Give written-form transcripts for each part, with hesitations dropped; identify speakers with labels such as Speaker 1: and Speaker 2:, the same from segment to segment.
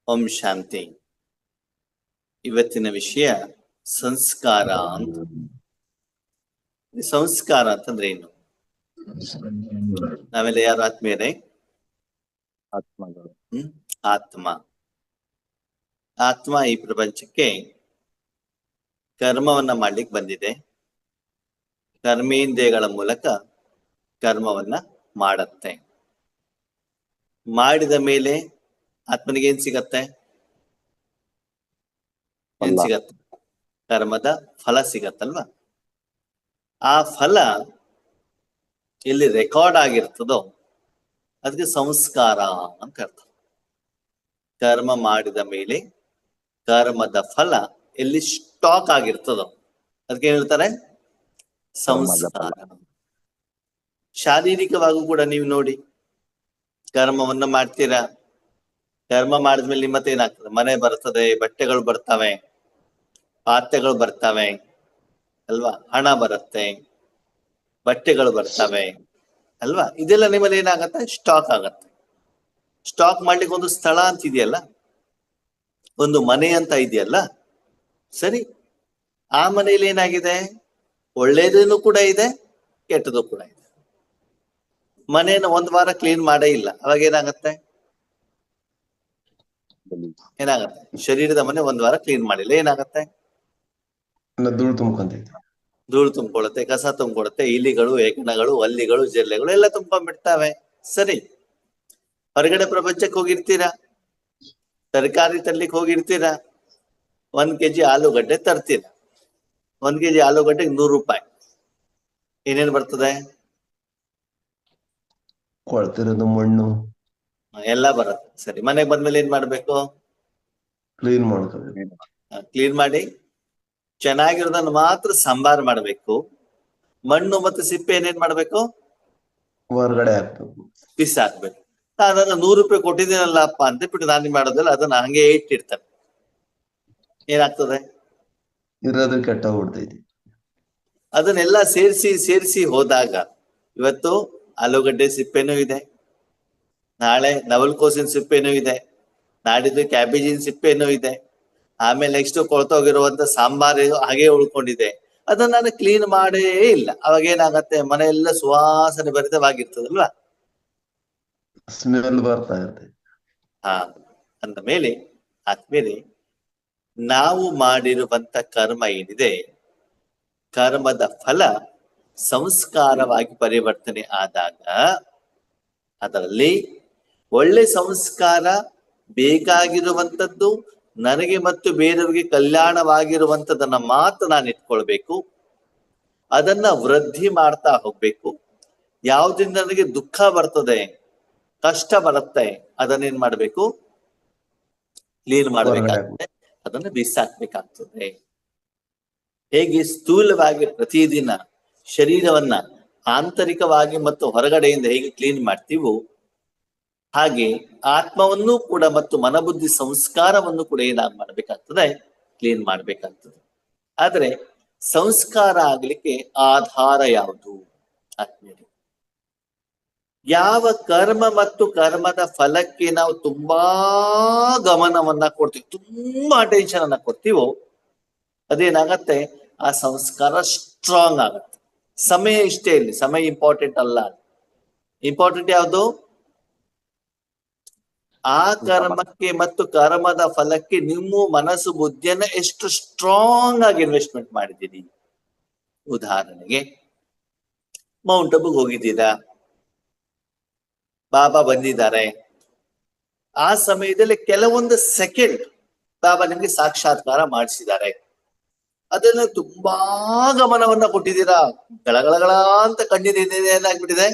Speaker 1: ಓಂ ಶಾಂತಿ. ಇವತ್ತಿನ ವಿಷಯ ಸಂಸ್ಕಾರ ಅಂತ. ಸಂಸ್ಕಾರ ಅಂತಂದ್ರೆ ಏನು? ನಾವೆಲ್ಲ ಯಾರು ಆತ್ಮೀಯರೇ?
Speaker 2: ಆತ್ಮಗಳು.
Speaker 1: ಆತ್ಮ. ಆತ್ಮ ಈ ಪ್ರಪಂಚಕ್ಕೆ ಕರ್ಮವನ್ನ ಮಾಡ್ಲಿಕ್ಕೆ ಬಂದಿದೆ. ಕರ್ಮೇಂದ್ರಿಯಗಳ ಮೂಲಕ ಕರ್ಮವನ್ನ ಮಾಡತ್ತೆ. ಮಾಡಿದ ಮೇಲೆ ಆತ್ಮನಿಗೆ ಏನ್ ಸಿಗತ್ತೆ? ಏನ್ ಸಿಗತ್ತೆ? ಕರ್ಮದ ಫಲ ಸಿಗತ್ತಲ್ವಾ? ಆ ಫಲ ಎಲ್ಲಿ ರೆಕಾರ್ಡ್ ಆಗಿರ್ತದೋ ಅದಕ್ಕೆ ಸಂಸ್ಕಾರ ಅಂತ ಹೇಳ್ತಾರೆ. ಕರ್ಮ ಮಾಡಿದ ಮೇಲೆ ಕರ್ಮದ ಫಲ ಎಲ್ಲಿ ಸ್ಟಾಕ್ ಆಗಿರ್ತದೋ ಅದಕ್ಕೆ ಏನ್ ಹೇಳ್ತಾರೆ? ಸಂಸ್ಕಾರ. ಶಾರೀರಿಕವಾಗೂ ಕೂಡ ನೀವು ನೋಡಿ, ಕರ್ಮವನ್ನ ಮಾಡ್ತೀರಾ. ಕರ್ಮ ಮಾಡಿದ್ಮೇಲೆ ನಿಮ್ಮ ಮತ್ತೆ ಏನಾಗ್ತದೆ? ಮನೆ ಬರ್ತದೆ, ಬಟ್ಟೆಗಳು ಬರ್ತವೆ, ಪಾತ್ರೆಗಳು ಬರ್ತವೆ ಅಲ್ವಾ? ಹಣ ಬರುತ್ತೆ, ಬಟ್ಟೆಗಳು ಬರ್ತವೆ ಅಲ್ವಾ? ಇದೆಲ್ಲ ನಿಮ್ಮಲ್ಲಿ ಏನಾಗತ್ತೆ? ಸ್ಟಾಕ್ ಆಗತ್ತೆ. ಸ್ಟಾಕ್ ಮಾಡ್ಲಿಕ್ಕೆ ಒಂದು ಸ್ಥಳ ಅಂತ ಇದೆಯಲ್ಲ, ಒಂದು ಮನೆ ಅಂತ ಇದೆಯಲ್ಲ, ಸರಿ. ಆ ಮನೆಯಲ್ಲಿ ಏನಾಗಿದೆ? ಒಳ್ಳೇದೇನು ಕೂಡ ಇದೆ, ಕೆಟ್ಟದು ಕೂಡ ಇದೆ. ಮನೆಯನ್ನು ಒಂದ್ ವಾರ ಕ್ಲೀನ್ ಮಾಡೇ ಇಲ್ಲ, ಅವಾಗ ಏನಾಗತ್ತೆ? ಏನಾಗತ್ತೆ? ಶರೀರದ ಮನೆ ಒಂದ್ ವಾರ ಕ್ಲೀನ್ ಮಾಡಿಲ್ಲ, ಏನಾಗತ್ತೆ?
Speaker 2: ಧೂಳು ತುಂಬ್ಕೊಂತೈತೆ.
Speaker 1: ಧೂಳು ತುಂಬಿಕೊಳ್ಳುತ್ತೆ, ಕಸ ತುಂಬಿಕೊಳ್ಳುತ್ತೆ, ಇಲಿಗಳು, ಹೆಗ್ಗಣಗಳು, ಹಲ್ಲಿಗಳು, ಜೆಲ್ಲೆಗಳು ಎಲ್ಲ ತುಂಬ್ಕೊಂಡ್ಬಿಡ್ತಾವೆ. ಸರಿ. ಹೊರಗಡೆ ಪ್ರಪಂಚಕ್ಕೆ ಹೋಗಿರ್ತೀರಾ, ತರಕಾರಿ ತರ್ಲಿಕ್ಕೆ ಹೋಗಿರ್ತೀರಾ, 1 kg ಆಲೂಗಡ್ಡೆ ತರ್ತೀರಾ. 1 kg ಆಲೂಗಡ್ಡೆಗೆ 100 ರೂಪಾಯಿ. ಏನೇನ್ ಬರ್ತದೆ?
Speaker 2: ಕೊಳ್ತಿರೋದು, ಮಣ್ಣು
Speaker 1: ಎಲ್ಲ ಬರುತ್ತೆ. ಸರಿ. ಮನೆಗೆ ಬಂದ್ಮೇಲೆ ಏನ್ ಮಾಡ್ಬೇಕು?
Speaker 2: ಕ್ಲೀನ್ ಮಾಡ್ಕೋಬೇಕು.
Speaker 1: ಕ್ಲೀನ್ ಮಾಡಿ ಚೆನ್ನಾಗಿರೋದನ್ನ ಮಾತ್ರ ಸಾಂಬಾರ್ ಮಾಡ್ಬೇಕು. ಮಣ್ಣು ಮತ್ತು ಸಿಪ್ಪೆ ಏನೇನ್ ಮಾಡ್ಬೇಕು?
Speaker 2: ಹೊರಗಡೆ ಹಾಕ್ಬೇಕು,
Speaker 1: ಬಿಸಾಕ್ಬೇಕು. ಅದನ್ನ 100 ರೂಪಾಯಿ ಕೊಟ್ಟಿದ್ದೀನಲ್ಲಪ್ಪ ಅಂತ ಬಿಟ್ಟು ನಾನು ಮಾಡೋದಿಲ್ಲ, ಅದನ್ನ ಹಂಗೆ ಇಟ್ಟಿರ್ತಾರೆ. ಏನಾಗ್ತದೆ?
Speaker 2: ಇರೋದು ಕೆಟ್ಟೋಗ್ಬಿಡ್ತೈತಿ.
Speaker 1: ಅದನ್ನೆಲ್ಲ ಸೇರಿಸಿ ಹೋದಾಗ ಇವತ್ತು ಆಲೂಗಡ್ಡೆ ಸಿಪ್ಪೆನೂ ಇದೆ, ನಾಳೆ ನವಲ್ಕೋಸಿನ ಸಿಪ್ಪೆನೂ ಇದೆ, ನಾಡಿದ್ದು ಕ್ಯಾಬೇಜಿನ ಸಿಪ್ಪೆನೂ ಇದೆ, ಆಮೇಲೆ ನೆಕ್ಸ್ಟ್ ಕೊಳ್ತೋಗಿರುವಂತ ಸಾಂಬಾರು ಹಾಗೆ ಉಳ್ಕೊಂಡಿದೆ. ಅದನ್ನ ನಾನು ಕ್ಲೀನ್ ಮಾಡೇ ಇಲ್ಲ. ಅವಾಗ ಏನಾಗತ್ತೆ? ಮನೆಯೆಲ್ಲ ಸುವಾಸನೆ ಭರಿತವಾಗಿರ್ತದಲ್ವಾ?
Speaker 2: ಸ್ಮೆಲ್ ಬರ್ತಾ ಇರ್ತೈತಿ.
Speaker 1: ಅಂದ ಮೇಲೆ ಆದ್ಮೇಲೆ ನಾವು ಮಾಡಿರುವಂತ ಕರ್ಮ ಏನಿದೆ, ಕರ್ಮದ ಫಲ ಸಂಸ್ಕಾರವಾಗಿ ಪರಿವರ್ತನೆ ಆದಾಗ ಅದರಲ್ಲಿ ಒಳ್ಳೆ ಸಂಸ್ಕಾರ, ಬೇಕಾಗಿರುವಂಥದ್ದು, ನನಗೆ ಮತ್ತು ಬೇರೆಯವರಿಗೆ ಕಲ್ಯಾಣವಾಗಿರುವಂಥದ್ದನ್ನ ಮಾತ್ರ ನಾನು ಇಟ್ಕೊಳ್ಬೇಕು. ಅದನ್ನ ವೃದ್ಧಿ ಮಾಡ್ತಾ ಹೋಗ್ಬೇಕು. ಯಾವ್ದ್ರಿಂದ ನನಗೆ ದುಃಖ ಬರ್ತದೆ, ಕಷ್ಟ ಬರುತ್ತೆ, ಅದನ್ನೇನ್ ಮಾಡ್ಬೇಕು? ಕ್ಲೀನ್ ಮಾಡ್ಬೇಕಾಗ್ತದೆ, ಅದನ್ನ ಬಿಸಾಕ್ಬೇಕಾಗ್ತದೆ. ಹೇಗೆ ಸ್ಥೂಲವಾಗಿ ಪ್ರತಿದಿನ ಶರೀರವನ್ನ ಆಂತರಿಕವಾಗಿ ಮತ್ತು ಹೊರಗಡೆಯಿಂದ ಹೇಗೆ ಕ್ಲೀನ್ ಮಾಡ್ತೀವೋ, ಹಾಗೆ ಆತ್ಮವನ್ನು ಕೂಡ ಮತ್ತು ಮನಬುದ್ಧಿ ಸಂಸ್ಕಾರವನ್ನು ಕೂಡ ಏನಾಗಿ ಮಾಡ್ಬೇಕಾಗ್ತದೆ? ಕ್ಲೀನ್ ಮಾಡ್ಬೇಕಾಗ್ತದೆ. ಆದ್ರೆ ಸಂಸ್ಕಾರ ಆಗ್ಲಿಕ್ಕೆ ಆಧಾರ ಯಾವುದು? ಆತ್ಮೀಯರೇ, ಯಾವ ಕರ್ಮ ಮತ್ತು ಕರ್ಮದ ಫಲಕ್ಕೆ ನಾವು ತುಂಬಾ ಗಮನವನ್ನ ಕೊಡ್ತೀವಿ, ತುಂಬಾ ಅಟೆನ್ಷನ್ ಅನ್ನ ಕೊಡ್ತೀವೋ, ಅದೇನಾಗತ್ತೆ? ಆ ಸಂಸ್ಕಾರ ಸ್ಟ್ರಾಂಗ್ ಆಗತ್ತೆ. ಸಮಯ ಇಷ್ಟೇ ಇಲ್ಲಿ, ಸಮಯ ಇಂಪಾರ್ಟೆಂಟ್ ಅಲ್ಲ. ಇಂಪಾರ್ಟೆಂಟ್ ಯಾವುದು? ಆ ಕರ್ಮಕ್ಕೆ ಮತ್ತು ಕರ್ಮದ ಫಲಕ್ಕೆ ನಿಮ್ಮ ಮನಸ್ಸು ಬುದ್ಧಿಯನ್ನ ಎಷ್ಟು ಸ್ಟ್ರಾಂಗ್ ಆಗಿ ಇನ್ವೆಸ್ಟ್ಮೆಂಟ್ ಮಾಡಿದ್ದೀರಿ. ಉದಾಹರಣೆಗೆ, ಮೌಂಟ್ ಅಬುಗೆ ಹೋಗಿದ್ದೀರಾ, ಬಾಬಾ ಬಂದಿದ್ದಾರೆ. ಆ ಸಮಯದಲ್ಲಿ ಕೆಲವೊಂದು ಸೆಕೆಂಡ್ ಬಾಬಾ ನಿಮ್ಗೆ ಸಾಕ್ಷಾತ್ಕಾರ ಮಾಡಿಸಿದ್ದಾರೆ. ಅದನ್ನ ತುಂಬಾ ಗಮನವನ್ನ ಕೊಟ್ಟಿದ್ದೀರಾ. ಗಳಗಳಗಳ ಅಂತ ಕಣ್ಣಿನ ಏನಾಗ್ಬಿಟ್ಟಿದೆ?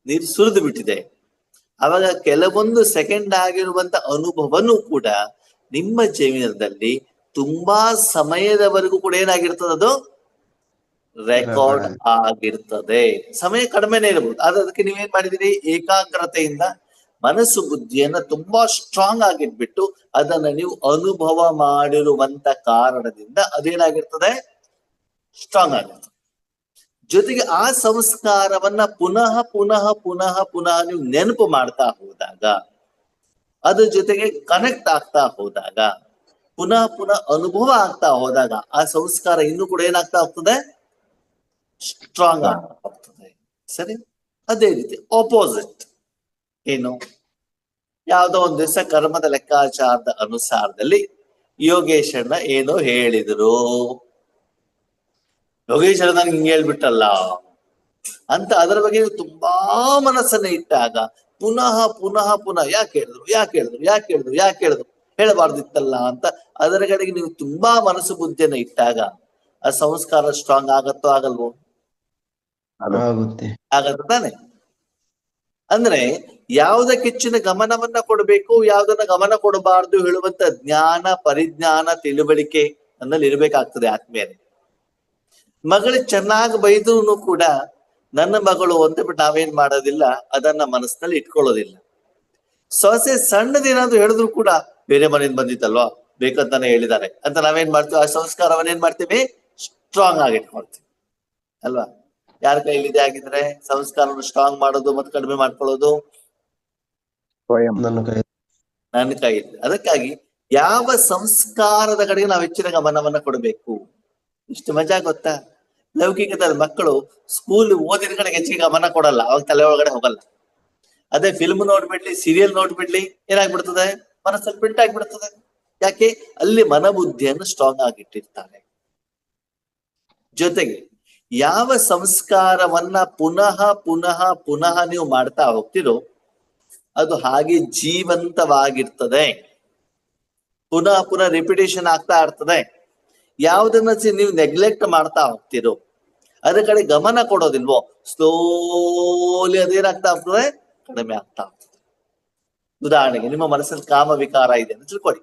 Speaker 1: ನೀರು ಸುರಿದು ಬಿಟ್ಟಿದೆ. ಅವಾಗ ಕೆಲವೊಂದು ಸೆಕೆಂಡ್ ಆಗಿರುವಂತ ಅನುಭವನೂ ಕೂಡ ನಿಮ್ಮ ಜೀವನದಲ್ಲಿ ತುಂಬಾ ಸಮಯದವರೆಗೂ ಕೂಡ ಏನಾಗಿರ್ತದೆ? ಅದು ರೆಕಾರ್ಡ್ ಆಗಿರ್ತದೆ. ಸಮಯ ಕಡಿಮೆನೇ ಇರಬಹುದು, ಆದ್ರೆ ಅದಕ್ಕೆ ನೀವೇನ್ ಮಾಡಿದಿರಿ? ಏಕಾಗ್ರತೆಯಿಂದ ಮನಸ್ಸು ಬುದ್ಧಿಯನ್ನ ತುಂಬಾ ಸ್ಟ್ರಾಂಗ್ ಆಗಿಟ್ಬಿಟ್ಟು ಅದನ್ನ ನೀವು ಅನುಭವ ಮಾಡಿರುವಂತ ಕಾರಣದಿಂದ ಅದೇನಾಗಿರ್ತದೆ? ಸ್ಟ್ರಾಂಗ್ ಆಗಿರ್ತದೆ. ಜೊತೆಗೆ ಆ ಸಂಸ್ಕಾರವನ್ನ ಪುನಃ ಪುನಃ ಪುನಃ ಪುನಃ ನೀವು ನೆನಪು ಮಾಡ್ತಾ ಹೋದಾಗ ಅದ್ರ ಜೊತೆಗೆ ಕನೆಕ್ಟ್ ಆಗ್ತಾ ಹೋದಾಗ, ಪುನಃ ಪುನಃ ಅನುಭವ ಆಗ್ತಾ ಹೋದಾಗ ಆ ಸಂಸ್ಕಾರ ಇನ್ನೂ ಕೂಡ ಏನಾಗ್ತಾ ಹೋಗ್ತದೆ, ಸ್ಟ್ರಾಂಗ್ ಆಗ್ತಾ ಹೋಗ್ತದೆ. ಸರಿ, ಅದೇ ರೀತಿ ಆಪೋಸಿಟ್ ಏನು, ಯಾವ್ದೋ ಒಂದ್ ದಿವಸ ಕರ್ಮದ ಲೆಕ್ಕಾಚಾರದ ಅನುಸಾರದಲ್ಲಿ ಯೋಗೇಶಣ್ಣ ಏನೋ ಹೇಳಿದ್ರು, ಯೋಗೇಶ್ವರ ನಂಗೆ ಹಿಂಗೆ ಹೇಳ್ಬಿಟ್ಟಲ್ಲ ಅಂತ ಅದರ ಬಗ್ಗೆ ನೀವು ತುಂಬಾ ಮನಸ್ಸನ್ನ ಇಟ್ಟಾಗ ಪುನಃ ಪುನಃ ಪುನಃ ಯಾಕೆ ಹೇಳಿದ್ರು ಹೇಳಬಾರ್ದಿತ್ತಲ್ಲ ಅಂತ ಅದರ ಕಡೆಗೆ ನೀವು ತುಂಬಾ ಮನಸ್ಸು ಬುದ್ಧಿಯನ್ನ ಇಟ್ಟಾಗ ಆ ಸಂಸ್ಕಾರ ಸ್ಟ್ರಾಂಗ್ ಆಗತ್ತೋ ಆಗಲ್ವೋ?
Speaker 2: ಆಗುತ್ತೆ.
Speaker 1: ಆಗತ್ತೆ ತಾನೆ. ಅಂದ್ರೆ ಯಾವುದಕ್ಕೆ ಹೆಚ್ಚಿನ ಗಮನವನ್ನ ಕೊಡಬೇಕು, ಯಾವುದನ್ನ ಗಮನ ಕೊಡಬಾರ್ದು ಹೇಳುವಂತ ಜ್ಞಾನ, ಪರಿಜ್ಞಾನ, ತಿಳುವಳಿಕೆ ಅನ್ನಲ್ಲಿ ಇರ್ಬೇಕಾಗ್ತದೆ ಆತ್ಮೀಯರೇ. ಮಗಳಿಗೆ ಚೆನ್ನಾಗಿ ಬೈದ್ರು ಕೂಡ ನನ್ನ ಮಗಳು ಅಂತ ಬಿಟ್ಟು ನಾವೇನ್ ಮಾಡೋದಿಲ್ಲ, ಅದನ್ನ ಮನಸ್ಸಿನಲ್ಲಿ ಇಟ್ಕೊಳ್ಳೋದಿಲ್ಲ. ಸೊಸೆ ಸಣ್ಣದೇನಾದ್ರು ಹೇಳಿದ್ರು ಕೂಡ ಬೇರೆ ಮನೆಯಿಂದ ಬಂದಿತ್ತಲ್ವಾ, ಬೇಕಂತಾನೆ ಹೇಳಿದ್ದಾರೆ ಅಂತ ನಾವೇನ್ ಮಾಡ್ತೀವಿ, ಆ ಸಂಸ್ಕಾರವನ್ನ ಏನ್ ಮಾಡ್ತೀವಿ, ಸ್ಟ್ರಾಂಗ್ ಆಗಿ ಇಟ್ಕೊಳ್ತೀವಿ ಅಲ್ವಾ? ಯಾರ ಕೈಲಿದೆ ಆಗಿದ್ರೆ ಸಂಸ್ಕಾರವನ್ನು ಸ್ಟ್ರಾಂಗ್ ಮಾಡೋದು ಮತ್ತು ಕಡಿಮೆ ಮಾಡ್ಕೊಳ್ಳೋದು? ನನ್ನ ಕೈಯಲ್ಲಿ. ಅದಕ್ಕಾಗಿ ಯಾವ ಸಂಸ್ಕಾರದ ಕಡೆಗೆ ನಾವು ಹೆಚ್ಚಿನ ಗಮನವನ್ನ ಕೊಡಬೇಕು. ಇಷ್ಟು ಮಜಾ ಗೊತ್ತಾ? ಲೌಕಿಕದಲ್ಲಿ ಮಕ್ಕಳು ಸ್ಕೂಲ್ ಓದಿನ ಕಡೆಗೆ ಹೆಚ್ಚಿಗೆ ಗಮನ ಕೊಡಲ್ಲ, ಅವಾಗ ತಲೆ ಒಳಗಡೆ ಹೋಗಲ್ಲ. ಅದೇ ಫಿಲ್ಮ್ ನೋಡ್ಬಿಡ್ಲಿ, ಸೀರಿಯಲ್ ನೋಡ್ಬಿಡ್ಲಿ, ಏನಾಗ್ಬಿಡ್ತದೆ, ಮನಸ್ಸಲ್ಲಿ ಪ್ರಿಂಟ್ ಆಗ್ಬಿಡ್ತದೆ. ಯಾಕೆ? ಅಲ್ಲಿ ಮನಬುದ್ಧಿಯನ್ನು ಸ್ಟ್ರಾಂಗ್ ಆಗಿಟ್ಟಿರ್ತಾರೆ. ಜೊತೆಗೆ ಯಾವ ಸಂಸ್ಕಾರವನ್ನ ಪುನಃ ಪುನಃ ಪುನಃ ನೀವು ಮಾಡ್ತಾ ಹೋಗ್ತಿರೋ ಅದು ಹಾಗೆ ಜೀವಂತವಾಗಿರ್ತದೆ, ಪುನಃ ಪುನಃ ರಿಪಿಟೇಷನ್ ಆಗ್ತಾ ಇರ್ತದೆ. ಯಾವುದನ್ನ ನೀವು ನೆಗ್ಲೆಕ್ಟ್ ಮಾಡ್ತಾ ಹೋಗ್ತಿರೋ, ಅದ್ರ ಕಡೆ ಗಮನ ಕೊಡೋದಿಲ್ವೋ, ಸ್ಲೋಲಿ ಅದೇನಾಗ್ತಾ ಹೋಗ್ತದೆ, ಕಡಿಮೆ ಆಗ್ತಾ ಹೋಗ್ತದೆ. ಉದಾಹರಣೆಗೆ ನಿಮ್ಮ ಮನಸ್ಸಲ್ಲಿ ಕಾಮ ವಿಕಾರ ಇದೆ ಅಂತ ತಿಳ್ಕೊಳ್ಳಿ,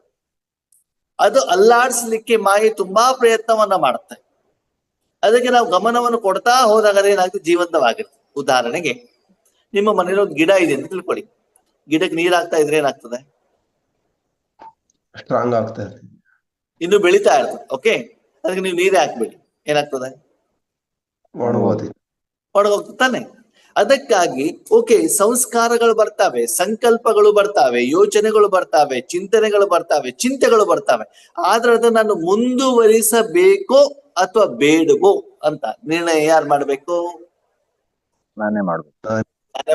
Speaker 1: ಅದು ಅಲ್ಲಾಡಿಸ್ಲಿಕ್ಕೆ ಮಾಯೆ ತುಂಬಾ ಪ್ರಯತ್ನವನ್ನ ಮಾಡುತ್ತೆ. ಅದಕ್ಕೆ ನಾವು ಗಮನವನ್ನು ಕೊಡ್ತಾ ಹೋದಾಗ ಅದೇನಾಗ್ತದೆ, ಜೀವಂತವಾಗಿರ್ತದೆ. ಉದಾಹರಣೆಗೆ ನಿಮ್ಮ ಮನೇಲಿ ಒಂದು ಗಿಡ ಇದೆ ಅಂತ ತಿಳ್ಕೊಳ್ಳಿ, ಗಿಡಕ್ಕೆ ನೀರ್ ಹಾಕ್ತಾ ಇದ್ರೆ ಏನಾಗ್ತದೆ,
Speaker 2: ಸ್ಟ್ರಾಂಗ್ ಆಗ್ತಾ ಇರ್ತದೆ,
Speaker 1: ಇನ್ನು ಬೆಳಿತಾ ಇರ್ತದೆ. ಓಕೆ, ಅದಕ್ಕೆ ನೀವು ನೀರೇ ಹಾಕ್ಬೇಡಿ, ಏನಾಗ್ತದೆ, ಒಣಗೋಗ್ತದೆ ತಾನೆ. ಅದಕ್ಕಾಗಿ ಓಕೆ, ಸಂಸ್ಕಾರಗಳು ಬರ್ತಾವೆ, ಸಂಕಲ್ಪಗಳು ಬರ್ತಾವೆ, ಯೋಚನೆಗಳು ಬರ್ತಾವೆ, ಚಿಂತನೆಗಳು ಬರ್ತಾವೆ, ಚಿಂತೆಗಳು ಬರ್ತಾವೆ. ಆದ್ರೆ ಅದನ್ನ ನಾನು ಮುಂದುವರಿಸಬೇಕೋ ಅಥವಾ ಬೇಡವೋ ಅಂತ ನಿರ್ಣಯ ಯಾರು ಮಾಡ್ಬೇಕು?
Speaker 3: ನಾನೇ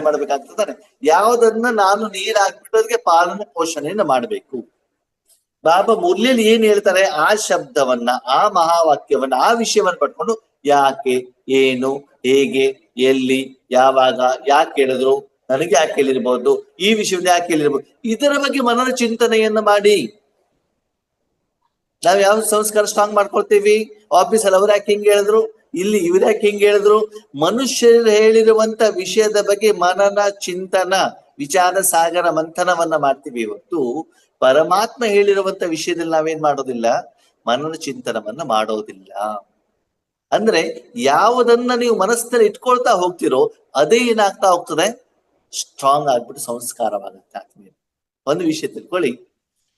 Speaker 1: ಮಾಡ್ಬೇಕಾಗ್ತದೆ. ಯಾವ್ದನ್ನ ನಾನು ನೀರ್ ಹಾಕ್ಬಿಟ್ಟು ಅದಕ್ಕೆ ಪಾಲನೆ ಪೋಷಣೆಯನ್ನ ಮಾಡ್ಬೇಕು. ಬಾಬಾ ಮುರ್ಲಿಯಲ್ಲಿ ಏನ್ ಹೇಳ್ತಾರೆ, ಆ ಶಬ್ದವನ್ನ, ಆ ಮಹಾವಾಕ್ಯವನ್ನ, ಆ ವಿಷಯವನ್ನ ಪಡ್ಕೊಂಡು ಯಾಕೆ, ಏನು, ಹೇಗೆ, ಎಲ್ಲಿ, ಯಾವಾಗ, ಯಾಕೆ ಹೇಳಿದ್ರು, ನನಗೆ ಯಾಕೆ ಹೇಳಿರ್ಬೋದು, ಈ ವಿಷಯವನ್ನ ಯಾಕೆ ಹೇಳಿರ್ಬೋದು, ಇದರ ಬಗ್ಗೆ ಮನನ ಚಿಂತನೆಯನ್ನ ಮಾಡಿ. ನಾವ್ ಯಾವ ಸಂಸ್ಕಾರ ಸ್ಟ್ರಾಂಗ್ ಮಾಡ್ಕೊಳ್ತೀವಿ? ಆಫೀಸಲ್ಲಿ ಅವ್ರು ಯಾಕೆ ಹಿಂಗ್ ಹೇಳಿದ್ರು, ಇಲ್ಲಿ ಇವ್ರು ಯಾಕೆ ಹಿಂಗ್ ಹೇಳಿದ್ರು, ಮನುಷ್ಯರು ಹೇಳಿರುವಂತ ವಿಷಯದ ಬಗ್ಗೆ ಮನನ ಚಿಂತನ, ವಿಚಾರ ಸಾಗರ ಮಂಥನವನ್ನ ಮಾಡ್ತೀವಿ. ಇವತ್ತು ಪರಮಾತ್ಮ ಹೇಳಿರುವಂತ ವಿಷಯದಲ್ಲಿ ನಾವೇನ್ ಮಾಡೋದಿಲ್ಲ, ಮನನ ಚಿಂತನವನ್ನ ಮಾಡೋದಿಲ್ಲ. ಅಂದ್ರೆ ಯಾವುದನ್ನ ನೀವು ಮನಸ್ಸಿನಲ್ಲಿ ಇಟ್ಕೊಳ್ತಾ ಹೋಗ್ತಿರೋ ಅದೇ ಏನಾಗ್ತಾ ಹೋಗ್ತದೆ, ಸ್ಟ್ರಾಂಗ್ ಆಗ್ಬಿಟ್ಟು ಸಂಸ್ಕಾರವಾಗುತ್ತೆ. ಆದ್ಮೇಲೆ ಒಂದು ವಿಷಯ ತಿಳ್ಕೊಳ್ಳಿ,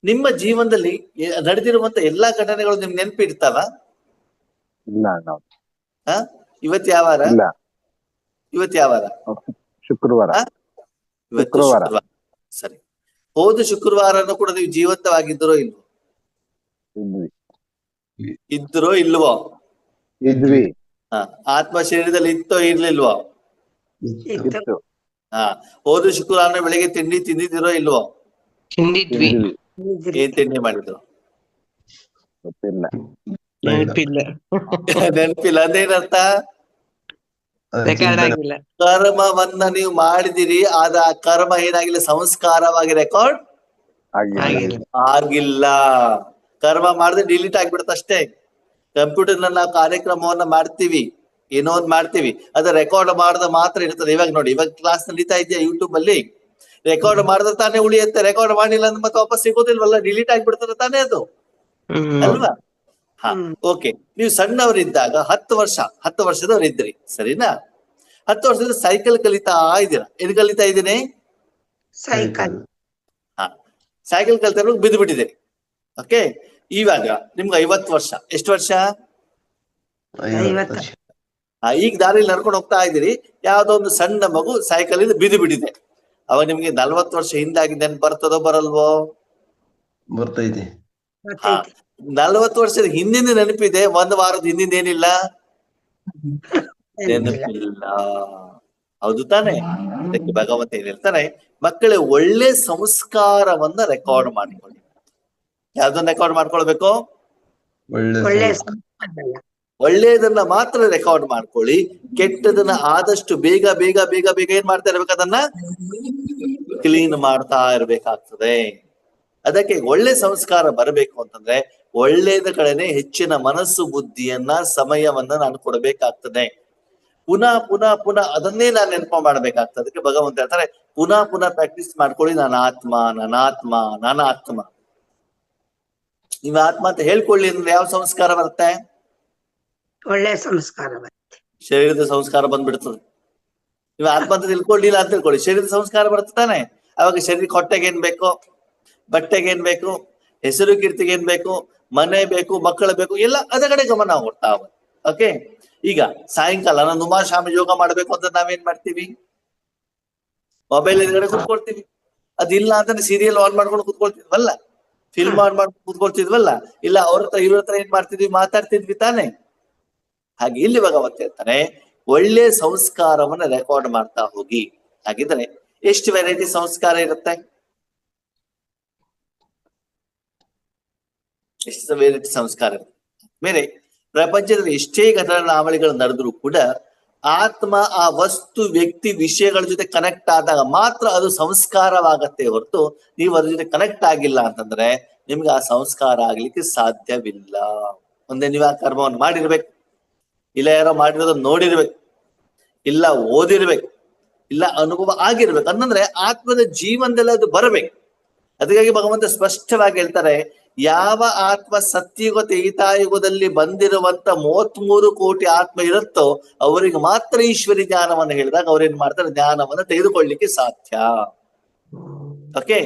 Speaker 1: ನಿಮ್ಮ ಜೀವನದಲ್ಲಿ ನಡೆದಿರುವಂತ ಎಲ್ಲಾ ಘಟನೆಗಳು ನಿಮ್ಗೆ ನೆನಪಿರ್ತಾವ? ಇವತ್ತು ಯಾವ ವಾರ? ಇವತ್ತು ಯಾವ ವಾರ?
Speaker 3: ಶುಕ್ರವಾರ.
Speaker 1: ಇವತ್ತು ಶುಕ್ರವಾರ. ಸರಿ, ಹೋದ ಶುಕ್ರವಾರನೂ ಕೂಡ ನೀವು ಜೀವಂತವಾಗಿದ್ದರೋ ಇಲ್ವೋ? ಇದ್ರೋ ಇಲ್ವೋ?
Speaker 3: ಇದ್ವಿ.
Speaker 1: ಆತ್ಮ ಶರೀರದಲ್ಲಿ ಇತ್ತೋ ಇರ್ಲಿಲ್ವೋ?
Speaker 3: ಇತ್ತು.
Speaker 1: ಹೋದ ಶುಕ್ರವಾರ ಬೆಳಿಗ್ಗೆ ತಿಂಡಿ ತಿಂದಿದಿರೋ ಇಲ್ವೋ?
Speaker 4: ತಿಂದಿದ್ವಿ.
Speaker 1: ಏನ್ ತಿಂಡಿ ಮಾಡಿದ್ರು?
Speaker 3: ಗೊತ್ತಿಲ್ಲ.
Speaker 1: ನೆನಪಿಲ್ಲ. ಅದೇನರ್ಥ?
Speaker 4: ರೆಕಾರ್ಡ್ ಆಗಿಲ್ಲ.
Speaker 1: ಕರ್ಮವನ್ನ ನೀವು ಮಾಡಿದಿರಿ, ಆದ ಆ ಕರ್ಮ ಏನಾಗಿಲ್ಲ, ಸಂಸ್ಕಾರವಾಗಿ ರೆಕಾರ್ಡ್ ಆಗಿಲ್ಲ. ಕರ್ಮ ಮಾಡಿದ್ರೆ ಡಿಲೀಟ್ ಆಗ್ಬಿಡುತ್ತೆ ಅಷ್ಟೇ. ಕಂಪ್ಯೂಟರ್ ನಲ್ಲಿ ನಾವು ಕಾರ್ಯಕ್ರಮವನ್ನ ಮಾಡ್ತೀವಿ, ಏನೋ ಒಂದ್ ಮಾಡ್ತೀವಿ, ಅದ ರೆಕಾರ್ಡ್ ಮಾಡ್ದ ಮಾತ್ರ ಇರ್ತದೆ. ಇವಾಗ ನೋಡಿ, ಇವಾಗ ಕ್ಲಾಸ್ ನಡೀತಾ ಇದೆಯಾ ಯೂಟ್ಯೂಬ್ ಅಲ್ಲಿ, ರೆಕಾರ್ಡ್ ಮಾಡಿದ್ರೆ ತಾನೇ ಉಳಿಯುತ್ತೆ. ರೆಕಾರ್ಡ್ ಮಾಡಿಲ್ಲ ಅಂದ್ರೆ ಮತ್ತೆ ವಾಪಸ್ ಸಿಗೋದಿಲ್ವಲ್ಲ, ಡಿಲೀಟ್ ಆಗ್ಬಿಡ್ತದೆ ತಾನೇ ಅದು, ಅಲ್ವಾ? ಓಕೆ, ನೀವು ಸಣ್ಣವರಿದ್ದಾಗ 10 ವರ್ಷದವ್ರು ಇದ್ರಿ, ಸರಿನಾ? 10 ವರ್ಷದ ಸೈಕಲ್ ಕಲಿತಾ ಇದ್ದೀರಾ. ಏನ್ ಕಲಿತಾ ಇದ್ದೀನಿ?
Speaker 4: ಸೈಕಲ್.
Speaker 1: ಸೈಕಲ್ ಕಲಿತಾ ಬಿದ್ದು ಬಿಟ್ಟಿದ್ದೀರಿ. ಓಕೆ, ಇವಾಗ ನಿಮ್ಗೆ 50 ವರ್ಷ. ಎಷ್ಟು ವರ್ಷ?
Speaker 4: 50.
Speaker 1: ಈಗ ದಾರಿಯಲ್ಲಿ ನಡ್ಕೊಂಡು ಹೋಗ್ತಾ ಇದ್ದೀರಿ, ಯಾವ್ದೋ ಒಂದು ಸಣ್ಣ ಮಗು ಸೈಕಲ್ ಇಂದ ಬಿದ್ದು ಬಿಟ್ಟಿದೆ. ಅವಾಗ ನಿಮ್ಗೆ 40 ವರ್ಷ ಹಿಂದಾಗಿದ್ದ ನೆನ್ಪು ಬರ್ತದೋ ಬರಲ್ವೋ?
Speaker 2: ಬರ್ತೈತಿ.
Speaker 1: ಹಾ, 40 ವರ್ಷದ ಹಿಂದಿನ ನೆನಪಿದೆ, 1 ವಾರದ ಹಿಂದಿನ ಏನಿಲ್ಲ, ನೆನಪಿಲ್ಲ. ಹೌದು ತಾನೆ? ಅದಕ್ಕೆ ಭಗವಂತ ಏನ್ ಹೇಳ್ತಾರೆ, ಮಕ್ಕಳೇ ಒಳ್ಳೆ ಸಂಸ್ಕಾರವನ್ನ ರೆಕಾರ್ಡ್ ಮಾಡ್ಕೊಳ್ಳಿ. ಯಾವ್ದನ್ನ ರೆಕಾರ್ಡ್ ಮಾಡ್ಕೊಳ್ಬೇಕು?
Speaker 4: ಒಳ್ಳೆ
Speaker 1: ಒಳ್ಳೇದನ್ನ ಮಾತ್ರ ರೆಕಾರ್ಡ್ ಮಾಡ್ಕೊಳ್ಳಿ. ಕೆಟ್ಟದನ್ನ ಆದಷ್ಟು ಬೇಗ ಬೇಗ ಬೇಗ ಬೇಗ ಏನ್ ಮಾಡ್ತಾ ಇರ್ಬೇಕು, ಅದನ್ನ ಕ್ಲೀನ್ ಮಾಡ್ತಾ ಇರ್ಬೇಕಾಗ್ತದೆ. ಅದಕ್ಕೆ ಒಳ್ಳೆ ಸಂಸ್ಕಾರ ಬರಬೇಕು ಅಂತಂದ್ರೆ ಒಳ್ಳೇದ ಕಡೆನೆ ಹೆಚ್ಚಿನ ಮನಸ್ಸು ಬುದ್ಧಿಯನ್ನ ಸಮಯವನ್ನ ನಾನು ಕೊಡಬೇಕಾಗ್ತದೆ. ಪುನಃ ಪುನಃ ಪುನಃ ಅದನ್ನೇ ನಾನು ನೆನಪು ಮಾಡ್ಬೇಕಾಗ್ತದೆ. ಅದಕ್ಕೆ ಭಗವಂತ ಹೇಳ್ತಾರೆ, ಪುನಃ ಪುನಃ ಪ್ರಾಕ್ಟೀಸ್ ಮಾಡ್ಕೊಳ್ಳಿ, ನಾನು ಆತ್ಮ, ನಾನು ಆತ್ಮ, ನಾನು ಆತ್ಮ. ನೀವು ಆತ್ಮ ಅಂತ ಹೇಳ್ಕೊಳ್ಳಿ ಅಂದ್ರೆ ಯಾವ ಸಂಸ್ಕಾರ ಬರುತ್ತೆ?
Speaker 4: ಒಳ್ಳೆ ಸಂಸ್ಕಾರ ಬರುತ್ತೆ.
Speaker 1: ಶರೀರದ ಸಂಸ್ಕಾರ ಬಂದ್ಬಿಡ್ತದೆ. ನೀವು ಆತ್ಮ ಅಂತ ತಿಳ್ಕೊಳ್ಳಿಲ್ಲ ಅಂತ ತಿಳ್ಕೊಳ್ಳಿ, ಶರೀರದ ಸಂಸ್ಕಾರ ಬರುತ್ತೆ ತಾನೆ. ಅವಾಗ ಶರೀರಕ್ಕೆ ಹೊಟ್ಟೆಗೆ ಏನ್ ಬೇಕು, ಬಟ್ಟೆಗೆ ಏನ್ ಬೇಕು, ಹೆಸರು ಕೀರ್ತಿಗೆ ಏನ್ ಬೇಕು, ಮನೆ ಬೇಕು, ಮಕ್ಕಳು ಬೇಕು, ಎಲ್ಲ ಅದ ಕಡೆ ಗಮನ ಕೊಡ್ತಾ ಹೋಗುತ್ತೆ. ಓಕೆ, ಈಗ ಸಾಯಂಕಾಲ ನಾನು ಉಮಾಶಾಮ ಯೋಗ ಮಾಡ್ಬೇಕು ಅಂತ ನಾವೇನ್ ಮಾಡ್ತೀವಿ, ಮೊಬೈಲ್ ಎದುರುಗಡೆ ಕೂತ್ಕೊಳ್ತೀವಿ. ಅದಿಲ್ಲ ಅಂತಂದ್ರೆ ಸೀರಿಯಲ್ ಆನ್ ಮಾಡ್ಕೊಂಡು ಕೂತ್ಕೊಳ್ತಿದ್ವಲ್ಲ, ಫಿಲ್ಮ್ ಆನ್ ಮಾಡ್ಕೊಂಡು ಕೂತ್ಕೊಳ್ತಿದ್ವಲ್ಲ, ಇಲ್ಲ ಅವ್ರ ಹತ್ರ ಇವ್ರ ಹತ್ರ ಏನ್ ಮಾಡ್ತಿದ್ವಿ, ಮಾತಾಡ್ತಿದ್ವಿ ತಾನೆ. ಹಾಗೆ ಇಲ್ಲಿ ಭಗವಂತ ಹೇಳ್ತಾನೆ, ಒಳ್ಳೆ ಸಂಸ್ಕಾರವನ್ನ ರೆಕಾರ್ಡ್ ಮಾಡ್ತಾ ಹೋಗಿ. ಹಾಗಿದ್ರೆ ಎಷ್ಟು ವೆರೈಟಿ ಸಂಸ್ಕಾರ ಇರುತ್ತೆ? ಎಷ್ಟು ವೆರೈಟಿ ಸಂಸ್ಕಾರ ಇರುತ್ತೆ? ಬೇರೆ ಪ್ರಪಂಚದಲ್ಲಿ ಎಷ್ಟೇ ಘಟನಾವಳಿಗಳು ನಡೆದ್ರು ಕೂಡ ಆತ್ಮ ಆ ವಸ್ತು ವ್ಯಕ್ತಿ ವಿಷಯಗಳ ಜೊತೆ ಕನೆಕ್ಟ್ ಆದಾಗ ಮಾತ್ರ ಅದು ಸಂಸ್ಕಾರವಾಗತ್ತೆ ಹೊರತು ನೀವು ಅದ್ರ ಜೊತೆ ಕನೆಕ್ಟ್ ಆಗಿಲ್ಲ ಅಂತಂದ್ರೆ ನಿಮ್ಗೆ ಆ ಸಂಸ್ಕಾರ ಆಗ್ಲಿಕ್ಕೆ ಸಾಧ್ಯವಿಲ್ಲ. ಒಂದೇ ನೀವು ಆ ಕರ್ಮವನ್ನು ಮಾಡಿರ್ಬೇಕು, ಇಲ್ಲ ಯಾರೋ ಮಾಡಿರೋದನ್ನ ನೋಡಿರ್ಬೇಕು, ಇಲ್ಲ ಓದಿರ್ಬೇಕು, ಇಲ್ಲ ಅನುಭವ ಆಗಿರ್ಬೇಕು. ಅಂತಂದ್ರೆ ಆತ್ಮದ ಜೀವನದಲ್ಲಿ ಅದು ಬರಬೇಕು. ಅದಕ್ಕಾಗಿ ಭಗವಂತ ಸ್ಪಷ್ಟವಾಗಿ ಹೇಳ್ತಾರೆ, ಯಾವ ಆತ್ಮ ಸತ್ಯುಗ ತ್ರೇತಾಯುಗದಲ್ಲಿ ಬಂದಿರುವಂತ 33 ಕೋಟಿ ಆತ್ಮ ಇರುತ್ತೋ ಅವರಿಗೆ ಮಾತ್ರ ಈಶ್ವರಿ ಜ್ಞಾನವನ್ನು ಹೇಳಿದಾಗ ಅವ್ರೇನ್ ಮಾಡ್ತಾರೆ, ಜ್ಞಾನವನ್ನ ತೆಗೆದುಕೊಳ್ಳಿಕ್ಕೆ ಸಾಧ್ಯ. ಓಕೆ,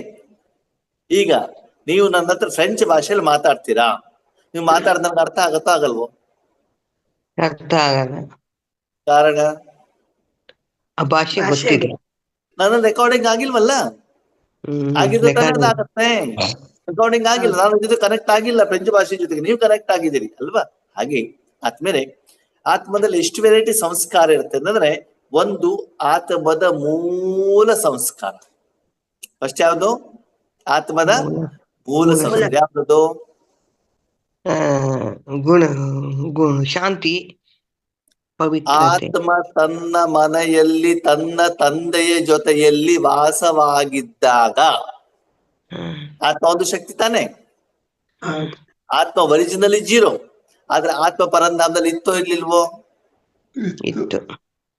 Speaker 1: ಈಗ ನೀವು ನನ್ನ ಹತ್ರ ಫ್ರೆಂಚ್ ಭಾಷೆಯಲ್ಲಿ ಮಾತಾಡ್ತೀರಾ, ನೀವು ಮಾತಾಡಿದ ನನ್ಗೆ ಅರ್ಥ ಆಗತ್ತೋ ಆಗಲ್ವೋ?
Speaker 4: ಅರ್ಥ ಆಗಲ್ಲ.
Speaker 1: ಕಾರಣ
Speaker 4: ಆ ಭಾಷೆ ಗೊತ್ತಿಲ್ಲ.
Speaker 1: ನನ್ನ ರೆಕಾರ್ಡಿಂಗ್ ಆಗಿಲ್ವಲ್ಲ. ಆಗಿದ್ರೆ ತಾನೇ ಆಗತ್ತೆ. ರೆಕಾರ್ಡಿಂಗ್ ಆಗಿಲ್ಲ, ನಾನು ಜೊತೆ ಕನೆಕ್ಟ್ ಆಗಿಲ್ಲ, ಫ್ರೆಂಚ್ ಭಾಷೆ ಜೊತೆಗೆ ನೀವು ಕನೆಕ್ಟ್ ಆಗಿದ್ದೀರಿ ಅಲ್ವಾ? ಹಾಗೆ ಆದ್ಮೇಲೆ ಆತ್ಮದಲ್ಲಿ ಎಷ್ಟು ವೆರೈಟಿ ಸಂಸ್ಕಾರ ಇರುತ್ತೆ ಅಂತಂದ್ರೆ, ಒಂದು ಆತ್ಮದ ಮೂಲ ಸಂಸ್ಕಾರ. ಫಸ್ಟ್ ಯಾವುದು? ಆತ್ಮದ ಮೂಲ ಸಂಸ್ಕಾರ ಯಾವ್ದು?
Speaker 4: ಗುಣ ಗುಣ ಶಾಂತಿ, ಪವಿತ್ರತೆ.
Speaker 1: ಆತ್ಮ ತನ್ನ ಮನೆಯಲ್ಲಿ ತನ್ನ ತಂದೆಯ ಜೊತೆಯಲ್ಲಿ ವಾಸವಾಗಿದ್ದಾಗ ಆತ್ಮ ಒಂದು ಶಕ್ತಿ ತಾನೆ. ಆತ್ಮ ಒರಿಜಿನಲಿ 0, ಆದ್ರೆ ಆತ್ಮ ಪರಂಧಾಮದಲ್ಲಿ ಇತ್ತೋ ಇರ್ಲಿಲ್ವೋ?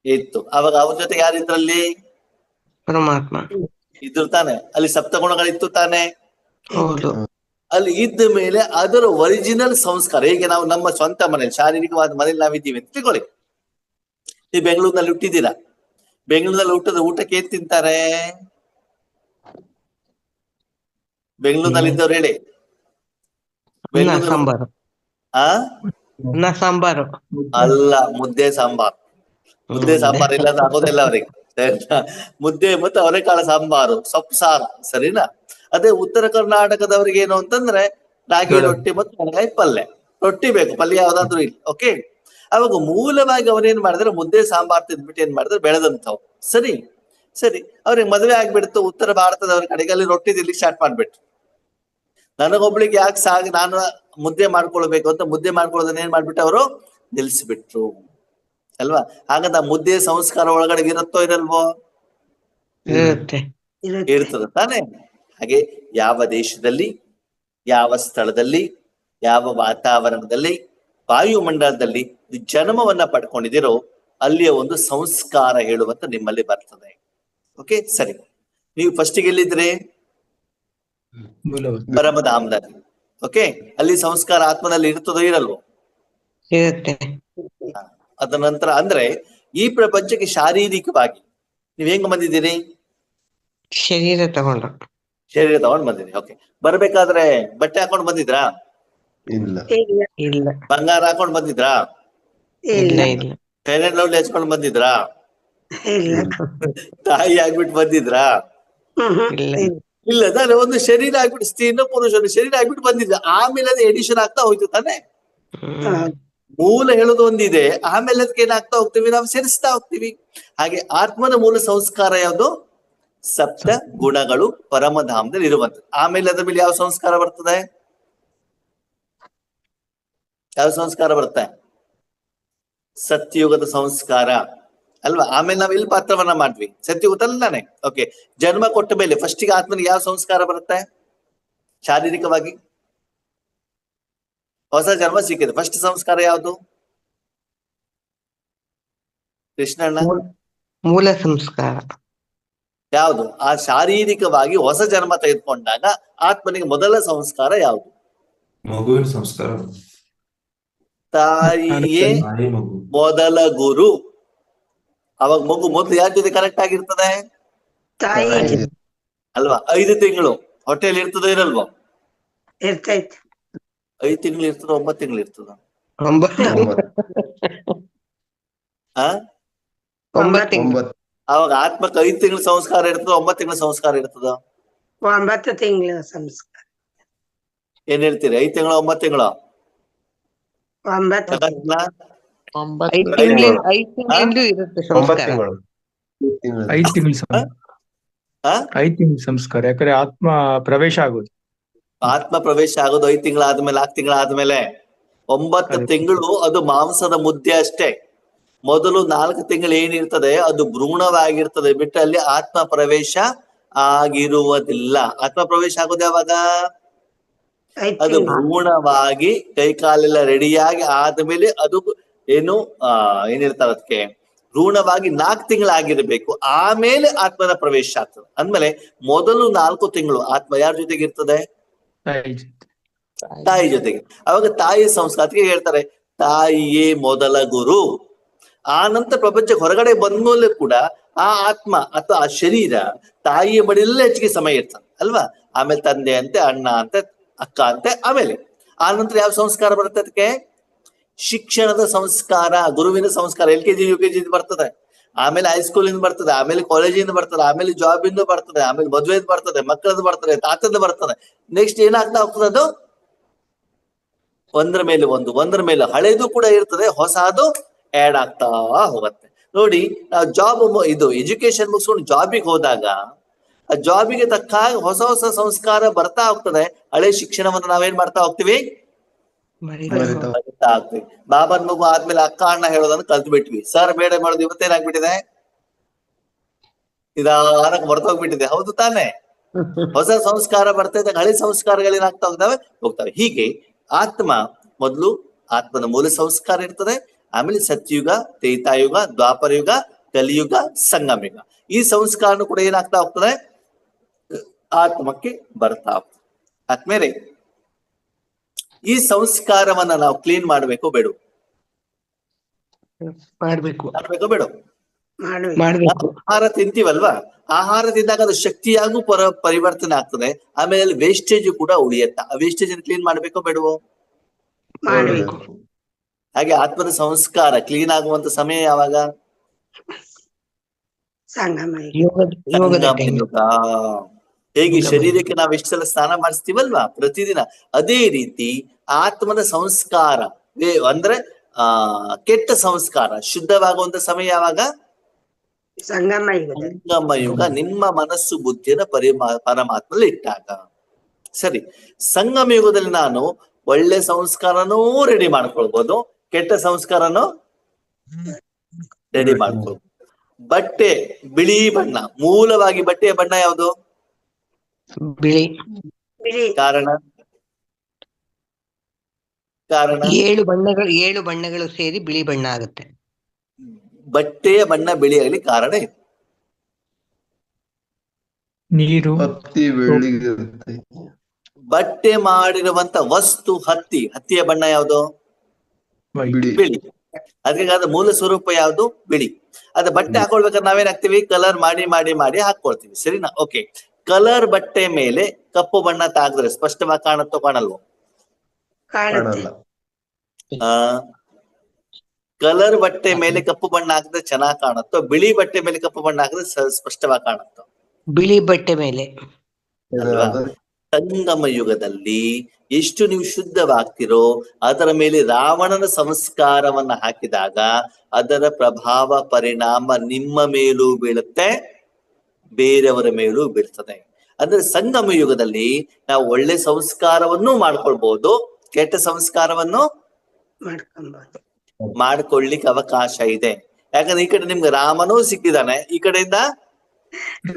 Speaker 1: ಇತ್ತು. ಅವಾಗ ಅವ್ರ ಜೊತೆ ಯಾರಿದ್ರಲ್ಲಿ?
Speaker 4: ಪರಮಾತ್ಮ
Speaker 1: ಇದ್ರು ತಾನೆ. ಅಲ್ಲಿ ಸಪ್ತಗುಣಗಳಿತ್ತು ತಾನೆ.
Speaker 4: ಹೌದು.
Speaker 1: ಅಲ್ಲಿ ಇದ್ದ ಮೇಲೆ ಅದರ ಒರಿಜಿನಲ್ ಸಂಸ್ಕಾರ. ಹೇಗೆ ನಾವು ನಮ್ಮ ಸ್ವಂತ ಮನೇಲಿ ಶಾರೀರಿಕವಾದ ಮನೇಲಿ ನಾವಿದ್ದೀವಿ ಅಂತ ತಿಳ್ಕೊಳ್ಳಿ. ನೀವು ಬೆಂಗಳೂರಿನಲ್ಲಿ ಹುಟ್ಟಿದ್ದೀರಾ, ಬೆಂಗಳೂರಿನಲ್ಲಿ ಹುಟ್ಟದ ಊಟಕ್ಕೆ ಏನ್ ತಿಂತಾರೆ? ಬೆಂಗಳೂರಿನಲ್ಲಿ ಇದ್ದವ್ರು ಹೇಳಿ.
Speaker 4: ಸಾಂಬಾರು. ಸಾಂಬಾರು
Speaker 1: ಅಲ್ಲ, ಮುದ್ದೆ ಸಾಂಬಾರ್. ಮುದ್ದೆ ಸಾಂಬಾರ್ ಇಲ್ಲಂದ್ರೆ ಆಗೋದಿಲ್ಲ ಅವ್ರಿಗೆ. ಮುದ್ದೆ ಮತ್ತೆ ಅವರೆಕಾಳು ಸಾಂಬಾರು, ಸೊಪ್ಪು ಸಾರು, ಸರಿನಾ? ಅದೇ ಉತ್ತರ ಕರ್ನಾಟಕದವ್ರಿಗೆ ಏನು ಅಂತಂದ್ರೆ ರಾಗಿ ರೊಟ್ಟಿ ಮತ್ತು ಎಣ್ಣೆಕಾಯಿ ಪಲ್ಯ. ರೊಟ್ಟಿ ಬೇಕು, ಪಲ್ಯ ಯಾವ್ದಾದ್ರು ಇಲ್ಲ. ಓಕೆ, ಅವಾಗ ಮೂಲವಾಗಿ ಅವ್ರೇನ್ ಮಾಡಿದ್ರೆ ಮುದ್ದೆ ಸಾಂಬಾರ್ ತಿಂದ್ಬಿಟ್ಟು ಏನ್ ಮಾಡಿದ್ರೆ ಬೆಳೆದಂಥವ್ರು. ಸರಿ ಸರಿ, ಅವ್ರಿಗೆ ಮದುವೆ ಆಗ್ಬಿಡ್ತು. ಉತ್ತರ ಭಾರತದವ್ರ ಕಡೆಗೆ ಅಲ್ಲಿ ರೊಟ್ಟಿ ತಿನ್ಲಿಕ್ಕೆ ಸ್ಟಾರ್ಟ್ ಮಾಡ್ಬಿಟ್ರು. ನನಗೊಬ್ಳಿಗೆ ಯಾಕೆ ನಾನು ಮುದ್ದೆ ಮಾಡ್ಕೊಳ್ಬೇಕು ಅಂತ ಮುದ್ದೆ ಮಾಡ್ಕೊಳ್ಳೋದನ್ನ ಏನ್ ಮಾಡ್ಬಿಟ್ಟು ಅವರು ನಿಲ್ಸ್ಬಿಟ್ರು ಅಲ್ವಾ? ಹಾಗಂತ ಮುದ್ದೆ ಸಂಸ್ಕಾರ ಒಳಗಡೆ ಇರುತ್ತೋ ಇರಲ್ವೋ? ಇರ್ತದ ತಾನೆ. ಹಾಗೆ ಯಾವ ದೇಶದಲ್ಲಿ, ಯಾವ ಸ್ಥಳದಲ್ಲಿ, ಯಾವ ವಾತಾವರಣದಲ್ಲಿ, ವಾಯುಮಂಡಲದಲ್ಲಿ ಜನ್ಮವನ್ನ ಪಡ್ಕೊಂಡಿದಿರೋ ಅಲ್ಲಿಯ ಒಂದು ಸಂಸ್ಕಾರ ಹೇಳುವಂತ ನಿಮ್ಮಲ್ಲಿ ಬರ್ತದೆ. ಓಕೆ, ಸರಿ. ನೀವು ಫಸ್ಟಿಗೆ ಎಲ್ಲಿದ್ರಿ? ಪರಮಧಾಮದಲ್ಲಿ. ಓಕೆ, ಅಲ್ಲಿ ಸಂಸ್ಕಾರ ಆತ್ಮನಲ್ಲಿ ಇರ್ತದೋ ಇರಲ್ವೋ? ಅದ ನಂತರ ಅಂದ್ರೆ ಈ ಪ್ರಪಂಚಕ್ಕೆ ಶಾರೀರಿಕವಾಗಿ ನೀವ್ ಹೆಂಗ್ ಬಂದಿದ್ದೀರಿ?
Speaker 4: ಶರೀರ ತಗೊಂಡು
Speaker 1: ಬಂದಿದ್ದೀರಿ. ಓಕೆ, ಬರ್ಬೇಕಾದ್ರೆ ಬಟ್ಟೆ ಹಾಕೊಂಡ್ ಬಂದಿದ್ರಾ?
Speaker 4: ಇಲ್ಲ.
Speaker 1: ಬಂಗಾರ ಹಾಕೊಂಡ್ ಬಂದಿದ್ರಾ?
Speaker 4: ಇಲ್ಲ.
Speaker 1: ಫೇರ್ ಅಂಡ್ ಲವ್ಲಿ ಹಚ್ಕೊಂಡ್ ಬಂದಿದ್ರಾ? ತಾಯಿ ಆಗ್ಬಿಟ್ಟು ಬಂದಿದ್ರಾ?
Speaker 4: ಇಲ್ಲ
Speaker 1: ಇಲ್ಲ ತಾನೆ, ಒಂದು ಶರೀರ ಆಗ್ಬಿಟ್ಟು ಸ್ತ್ರೀನ ಪುರುಷನ ಶರೀರ ಆಗ್ಬಿಟ್ಟು ಬಂದಿದ್ದ, ಆಮೇಲೆ ಅದು ಎಡಿಷನ್ ಆಗ್ತಾ ಹೋಯ್ತು ತಾನೆ. ಮೂಲ ಹೇಳೋದು ಒಂದಿದೆ, ಆಮೇಲೆ ಅದಕ್ಕೆ ಏನಾಗ್ತಾ ಹೋಗ್ತೀವಿ, ನಾವು ಸೇರಿಸ್ತಾ ಹೋಗ್ತೀವಿ. ಹಾಗೆ ಆತ್ಮನ ಮೂಲ ಸಂಸ್ಕಾರ ಯಾವುದು? ಸಪ್ತ ಗುಣಗಳು ಪರಮಧಾಮದಲ್ಲಿ ಇರುವಂತದ್ದು. ಆಮೇಲೆ ಅದ್ರ ಮೇಲೆ ಯಾವ ಸಂಸ್ಕಾರ ಬರ್ತದೆ? ಯಾವ ಸಂಸ್ಕಾರ ಬರುತ್ತೆ? ಸತ್ಯುಗದ ಸಂಸ್ಕಾರ ಅಲ್ವಾ? ಆಮೇಲೆ ನಾವ್ ಇಲ್ಲಿ ಪಾತ್ರವನ್ನ ಮಾಡ್ವಿ, ಸತ್ಯುಗದಲ್ಲಾನೆ. ಓಕೆ, ಜನ್ಮ ಕೊಟ್ಟ ಮೇಲೆ ಫಸ್ಟಿಗೆ ಆತ್ಮನಿಗೆ ಯಾವ ಸಂಸ್ಕಾರ ಬರುತ್ತೆ? ಶಾರೀರಿಕವಾಗಿ ಹೊಸ ಜನ್ಮ ಸಿಕ್ಕಿದೆ, ಫಸ್ಟ್ ಸಂಸ್ಕಾರ ಯಾವುದು? ಕೃಷ್ಣಣ್ಣ
Speaker 4: ಮೂಲ ಸಂಸ್ಕಾರ
Speaker 1: ಯಾವುದು? ಆ ಶಾರೀರಿಕವಾಗಿ ಹೊಸ ಜನ್ಮ ತೆಗೆದುಕೊಂಡಾಗ ಆತ್ಮನಿಗೆ ಮೊದಲ ಸಂಸ್ಕಾರ ಯಾವುದು?
Speaker 5: ಮಗುವಿನ ಸಂಸ್ಕಾರ.
Speaker 1: ತಾಯಿಯೇ
Speaker 5: ತಾಯಿ ಮಗು.
Speaker 1: ಮೊದಲ ಗುರು. ಅವಾಗ ಮಗು ಮೊದ್ಲು ಯಾರ ಜೊತೆ ಕರೆಕ್ಟ್ ಆಗಿರ್ತದೆ
Speaker 4: ತಾಯಿ
Speaker 1: ಅಲ್ವಾ? 5 ತಿಂಗಳು ಹೊಟ್ಟೆಯಲ್ಲಿ ಇರ್ತದೋ ಇರಲ್ವೋ?
Speaker 4: ಇರ್ತೈತೆ.
Speaker 1: 5 ತಿಂಗಳು ಇರ್ತದೋ 9 ತಿಂಗಳು ಇರ್ತದ?
Speaker 4: 9
Speaker 1: ಅವಾಗ ಆತ್ಮಕ್ಕೆ 5 ತಿಂಗಳ ಸಂಸ್ಕಾರ ಇರ್ತದ, 9 ತಿಂಗಳ ಸಂಸ್ಕಾರ ಇರ್ತದ?
Speaker 4: 9 ತಿಂಗಳ ಸಂಸ್ಕಾರ.
Speaker 1: ಏನ್ ಹೇಳ್ತೀರಿ? 5 ತಿಂಗಳು 9 ತಿಂಗಳು?
Speaker 4: 9
Speaker 1: 5
Speaker 4: ತಿಂಗಳಿಂದ ಇರುತ್ತೆ ಸಂಸ್ಕಾರ.
Speaker 6: 5 ತಿಂಗಳ ಸಂಸ್ಕಾರ, ಯಾಕಂದ್ರೆ ಆತ್ಮ ಪ್ರವೇಶ ಆಗೋದು.
Speaker 1: ಆತ್ಮ ಪ್ರವೇಶ ಆಗೋದು 5 ತಿಂಗಳಾದ್ಮೇಲೆ, 4 ತಿಂಗಳಾದ್ಮೇಲೆ. 9 ತಿಂಗಳು ಅದು ಮಾಂಸದ ಮುದ್ದೆ ಅಷ್ಟೇ. ಮೊದಲು 4 ತಿಂಗಳು ಏನಿರ್ತದೆ ಅದು ಭ್ರೂಣವಾಗಿರ್ತದೆ, ಬಿಟ್ಟು ಅಲ್ಲಿ ಆತ್ಮ ಪ್ರವೇಶ ಆಗಿರುವುದಿಲ್ಲ. ಆತ್ಮ ಪ್ರವೇಶ ಆಗೋದು ಯಾವಾಗ? ಅದು ಭ್ರೂಣವಾಗಿ ಕೈಕಾಲೆಲ್ಲ ರೆಡಿಯಾಗಿ ಆದ್ಮೇಲೆ ಅದು ಏನು ಏನಿರ್ತಾರೆ ಅದಕ್ಕೆ ಭ್ರೂಣವಾಗಿ 4 ತಿಂಗಳಾಗಿರ್ಬೇಕು, ಆಮೇಲೆ ಆತ್ಮನ ಪ್ರವೇಶ ಆಗ್ತದೆ. ಅಂದ್ಮೇಲೆ ಮೊದಲು 4 ತಿಂಗಳು ಆತ್ಮ ಯಾರ ಜೊತೆಗೆ ಇರ್ತದೆ? ತಾಯಿ ಜೊತೆಗೆ. ಅವಾಗ ತಾಯಿ ಸಂಸ್ಕಾರಕ್ಕೆ ಹೇಳ್ತಾರೆ ತಾಯಿಯೇ ಮೊದಲ ಗುರು. ಆ ನಂತರ ಪ್ರಪಂಚಕ್ಕೆ ಹೊರಗಡೆ ಬಂದ್ಮೇಲೆ ಕೂಡ ಆ ಆತ್ಮ ಅಥವಾ ಆ ಶರೀರ ತಾಯಿಯ ಬಳಿಯಲ್ಲೇ ಹೆಚ್ಚಿಗೆ ಸಮಯ ಇರ್ತದೆ ಅಲ್ವಾ? ಆಮೇಲೆ ತಂದೆ ಅಂತೆ, ಅಣ್ಣ ಅಂತೆ, ಅಕ್ಕ ಅಂತೆ. ಆಮೇಲೆ ಆ ನಂತರ ಯಾವ ಸಂಸ್ಕಾರ ಬರುತ್ತೆ ಅದಕ್ಕೆ? ಶಿಕ್ಷಣದ ಸಂಸ್ಕಾರ, ಗುರುವಿನ ಸಂಸ್ಕಾರ. LKG UKG ಬರ್ತದೆ, ಆಮೇಲೆ ಹೈಸ್ಕೂಲಿಂದ ಬರ್ತದೆ, ಆಮೇಲೆ ಕಾಲೇಜಿಂದ ಬರ್ತದೆ, ಆಮೇಲೆ ಜಾಬ್ ಇಂದ ಬರ್ತದೆ, ಆಮೇಲೆ ಮದುವೆದ್ ಬರ್ತದೆ, ಮಕ್ಕಳದ್ದು ಬರ್ತದೆ, ತಾತದ ಬರ್ತದೆ. ನೆಕ್ಸ್ಟ್ ಏನಾಗ್ತಾ ಹೋಗ್ತದೆ? ಅದು ಒಂದ್ರ ಮೇಲೆ ಒಂದ್ರ ಮೇಲೆ ಹಳೇದು ಕೂಡ ಇರ್ತದೆ, ಹೊಸದು ಆಡ್ ಆಗ್ತಾ ಹೋಗುತ್ತೆ. ನೋಡಿ, ನಾವು ಜಾಬ್ ಇದು ಎಜುಕೇಶನ್ ಮುಗಿಸ್ಕೊಂಡು ಜಾಬಿಗೆ ಹೋದಾಗ ಆ ಜಾಬಿಗೆ ತಕ್ಕ ಹಾಗೆ ಹೊಸ ಹೊಸ ಸಂಸ್ಕಾರ ಬರ್ತಾ ಹೋಗ್ತದೆ. ಹಳೆ ಶಿಕ್ಷಣವನ್ನು ನಾವೇನ್ ಮಾಡ್ತಾ ಹೋಗ್ತೀವಿ? ಬರ್ತಾ ಹೋಗ್ತೀವಿ. ಬಾಬನ್ ಮಗು ಆದ್ಮೇಲೆ ಅಕ್ಕ ಅಣ್ಣ ಹೇಳೋದನ್ನು ಕಲ್ತು ಬಿಟ್ವಿ. ಸರ್ ಮೇಡಮ್ ಮಾಡೋದು ಇವತ್ತೇನಾಗ್ಬಿಟ್ಟಿದೆ? ನಿಧಾನಕ್ಕೆ ಬರ್ತೋಗ್ಬಿಟ್ಟಿದೆ. ಹೌದು ತಾನೆ? ಹೊಸ ಸಂಸ್ಕಾರ ಬರ್ತಾ ಇದ್ದಾಗ ಹಳೆ ಸಂಸ್ಕಾರಗಳೇನಾಗ್ತಾ ಹೋಗ್ತವೆ. ಹೀಗೆ ಆತ್ಮ ಮೊದಲು ಆತ್ಮನ ಮೂಲ ಸಂಸ್ಕಾರ ಇರ್ತದೆ, ಆಮೇಲೆ ಸತ್ಯುಗ, ತ್ರೇತಾಯುಗ, ದ್ವಾಪರಯುಗ, ಕಲಿಯುಗ, ಸಂಗಮಯುಗ. ಈ ಸಂಸ್ಕಾರ ಕೂಡ ಏನಾಗ್ತಾ ಹೋಗ್ತದೆ? ಆತ್ಮಕ್ಕೆ ಬರ್ತಾ ಹೋಗ್ತದೆ. ಆದ್ಮೇಲೆ ಈ ಸಂಸ್ಕಾರವನ್ನ ನಾವು ಕ್ಲೀನ್ ಮಾಡ್ಬೇಕು ಬೇಡ?
Speaker 4: ಮಾಡ್ಬೇಕು
Speaker 1: ಬೇಡ?
Speaker 4: ಮಾಡ್ಬೇಕು.
Speaker 1: ಆಹಾರ ತಿಂತೀವಲ್ವಾ, ಆಹಾರ ತಿಂದಾಗ ಅದು ಶಕ್ತಿಯಾಗೂ ಪರಿವರ್ತನೆ ಆಗ್ತದೆ. ಆಮೇಲೆ ಅಲ್ಲಿ ವೇಸ್ಟೇಜ್ ಕೂಡ ಉಳಿಯತ್ತ. ಆ ವೇಸ್ಟೇಜ್ ಅನ್ನು ಕ್ಲೀನ್ ಮಾಡ್ಬೇಕೋ ಬೇಡವೋ?
Speaker 4: ಮಾಡ್ಬೇಕು.
Speaker 1: ಹಾಗೆ ಆತ್ಮದ ಸಂಸ್ಕಾರ ಕ್ಲೀನ್ ಆಗುವಂತ ಸಮಯ ಯಾವಾಗ?
Speaker 4: ಯೋಗದ
Speaker 1: ಸಂಗಮಯುಗ. ಹೇಗೆ ಶರೀರಕ್ಕೆ ನಾವು ಎಷ್ಟು ಸಲ ಸ್ನಾನ ಮಾಡಿಸ್ತೀವಲ್ವಾ ಪ್ರತಿದಿನ, ಅದೇ ರೀತಿ ಆತ್ಮದ ಸಂಸ್ಕಾರ ಅಂದ್ರೆ ಕೆಟ್ಟ ಸಂಸ್ಕಾರ ಶುದ್ಧವಾಗುವಂತ ಸಮಯ ಯಾವಾಗ? ಸಂಗಮಯುಗ. ನಿಮ್ಮ ಮನಸ್ಸು ಬುದ್ಧಿಯನ್ನ ಪರಮಾತ್ಮಲ್ಲಿ ಇಟ್ಟಾಗ. ಸರಿ, ಸಂಗಮಯುಗದಲ್ಲಿ ನಾನು ಒಳ್ಳೆ ಸಂಸ್ಕಾರನೂ ರೆಡಿ ಮಾಡ್ಕೊಳ್ಬಹುದು, ಕೆಟ್ಟ ಸಂಸ್ಕಾರನೂ ರೆಡಿ ಮಾಡ್ಕೊಳ್ಬಹುದು. ಬಟ್ಟೆ ಬಿಳಿ ಬಣ್ಣ, ಮೂಲವಾಗಿ ಬಟ್ಟೆಯ ಬಣ್ಣ ಯಾವುದು?
Speaker 4: ಬಿಳಿ.
Speaker 1: ಕಾರಣ
Speaker 4: 7 ಬಣ್ಣಗಳು ಸೇರಿ ಬಿಳಿ ಬಣ್ಣ ಆಗುತ್ತೆ.
Speaker 1: ಬಟ್ಟೆಯ ಬಣ್ಣ ಬಿಳಿ ಆಗಲಿ ಕಾರಣ ಏನು?
Speaker 6: ನೀರು,
Speaker 1: ಬಟ್ಟೆ ಮಾಡಿರುವಂತ ವಸ್ತು ಹತ್ತಿಯ ಬಣ್ಣ ಯಾವುದು? ಬಿಳಿ. ಅದಕ್ಕೆ ಮೂಲ ಸ್ವರೂಪ ಯಾವುದು? ಬಿಳಿ. ಅದ ಬಟ್ಟೆ ಹಾಕೊಳ್ಬೇಕಾದ್ರೆ ನಾವೇನ್ ಹಾಕ್ತಿವಿ? ಕಲರ್ ಮಾಡಿ ಮಾಡಿ ಮಾಡಿ ಹಾಕೊಳ್ತೀವಿ, ಸರಿನಾ? ಓಕೆ, ಕಲರ್ ಬಟ್ಟೆ ಮೇಲೆ ಕಪ್ಪು ಬಣ್ಣ ತಾಗಿದ್ರೆ ಸ್ಪಷ್ಟವಾಗಿ ಕಾಣುತ್ತೋ ಕಾಣಲ್ವೋ? ಕಲರ್ ಬಟ್ಟೆ ಮೇಲೆ ಕಪ್ಪು ಬಣ್ಣ ಹಾಕಿದ್ರೆ ಚೆನ್ನಾಗಿ ಕಾಣುತ್ತೋ? ಬಿಳಿ ಬಟ್ಟೆ ಮೇಲೆ ಕಪ್ಪು ಬಣ್ಣ ಹಾಕಿದ್ರೆ ಸ್ಪಷ್ಟವಾಗಿ ಕಾಣುತ್ತೋ?
Speaker 4: ಬಿಳಿ ಬಟ್ಟೆ ಮೇಲೆ.
Speaker 1: ಅಲ್ವಾ? ಸಂಗಮ ಯುಗದಲ್ಲಿ ಎಷ್ಟು ನೀವು ಶುದ್ಧವಾಗ್ತಿರೋ ಅದರ ಮೇಲೆ ರಾವಣನ ಸಂಸ್ಕಾರವನ್ನ ಹಾಕಿದಾಗ ಅದರ ಪ್ರಭಾವ ಪರಿಣಾಮ ನಿಮ್ಮ ಮೇಲೂ ಬೀಳುತ್ತೆ, ಬೇರೆಯವರ ಮೇಲೂ ಬೀಳ್ತದೆ. ಅಂದ್ರೆ ಸಂಗಮ ಯುಗದಲ್ಲಿ ನಾವು ಒಳ್ಳೆ ಸಂಸ್ಕಾರವನ್ನು ಮಾಡ್ಕೊಳ್ಬಹುದು, ಕೆಟ್ಟ ಸಂಸ್ಕಾರವನ್ನು
Speaker 4: ಮಾಡ್ಕೊಬಹುದು.
Speaker 1: ಮಾಡ್ಕೊಳ್ಳಿಕ್ಕೆ ಅವಕಾಶ ಇದೆ. ಯಾಕಂದ್ರೆ ಈ ಕಡೆ ನಿಮ್ಗೆ ರಾಮನೂ ಸಿಕ್ಕಿದಾನೆ, ಈ ಕಡೆಯಿಂದ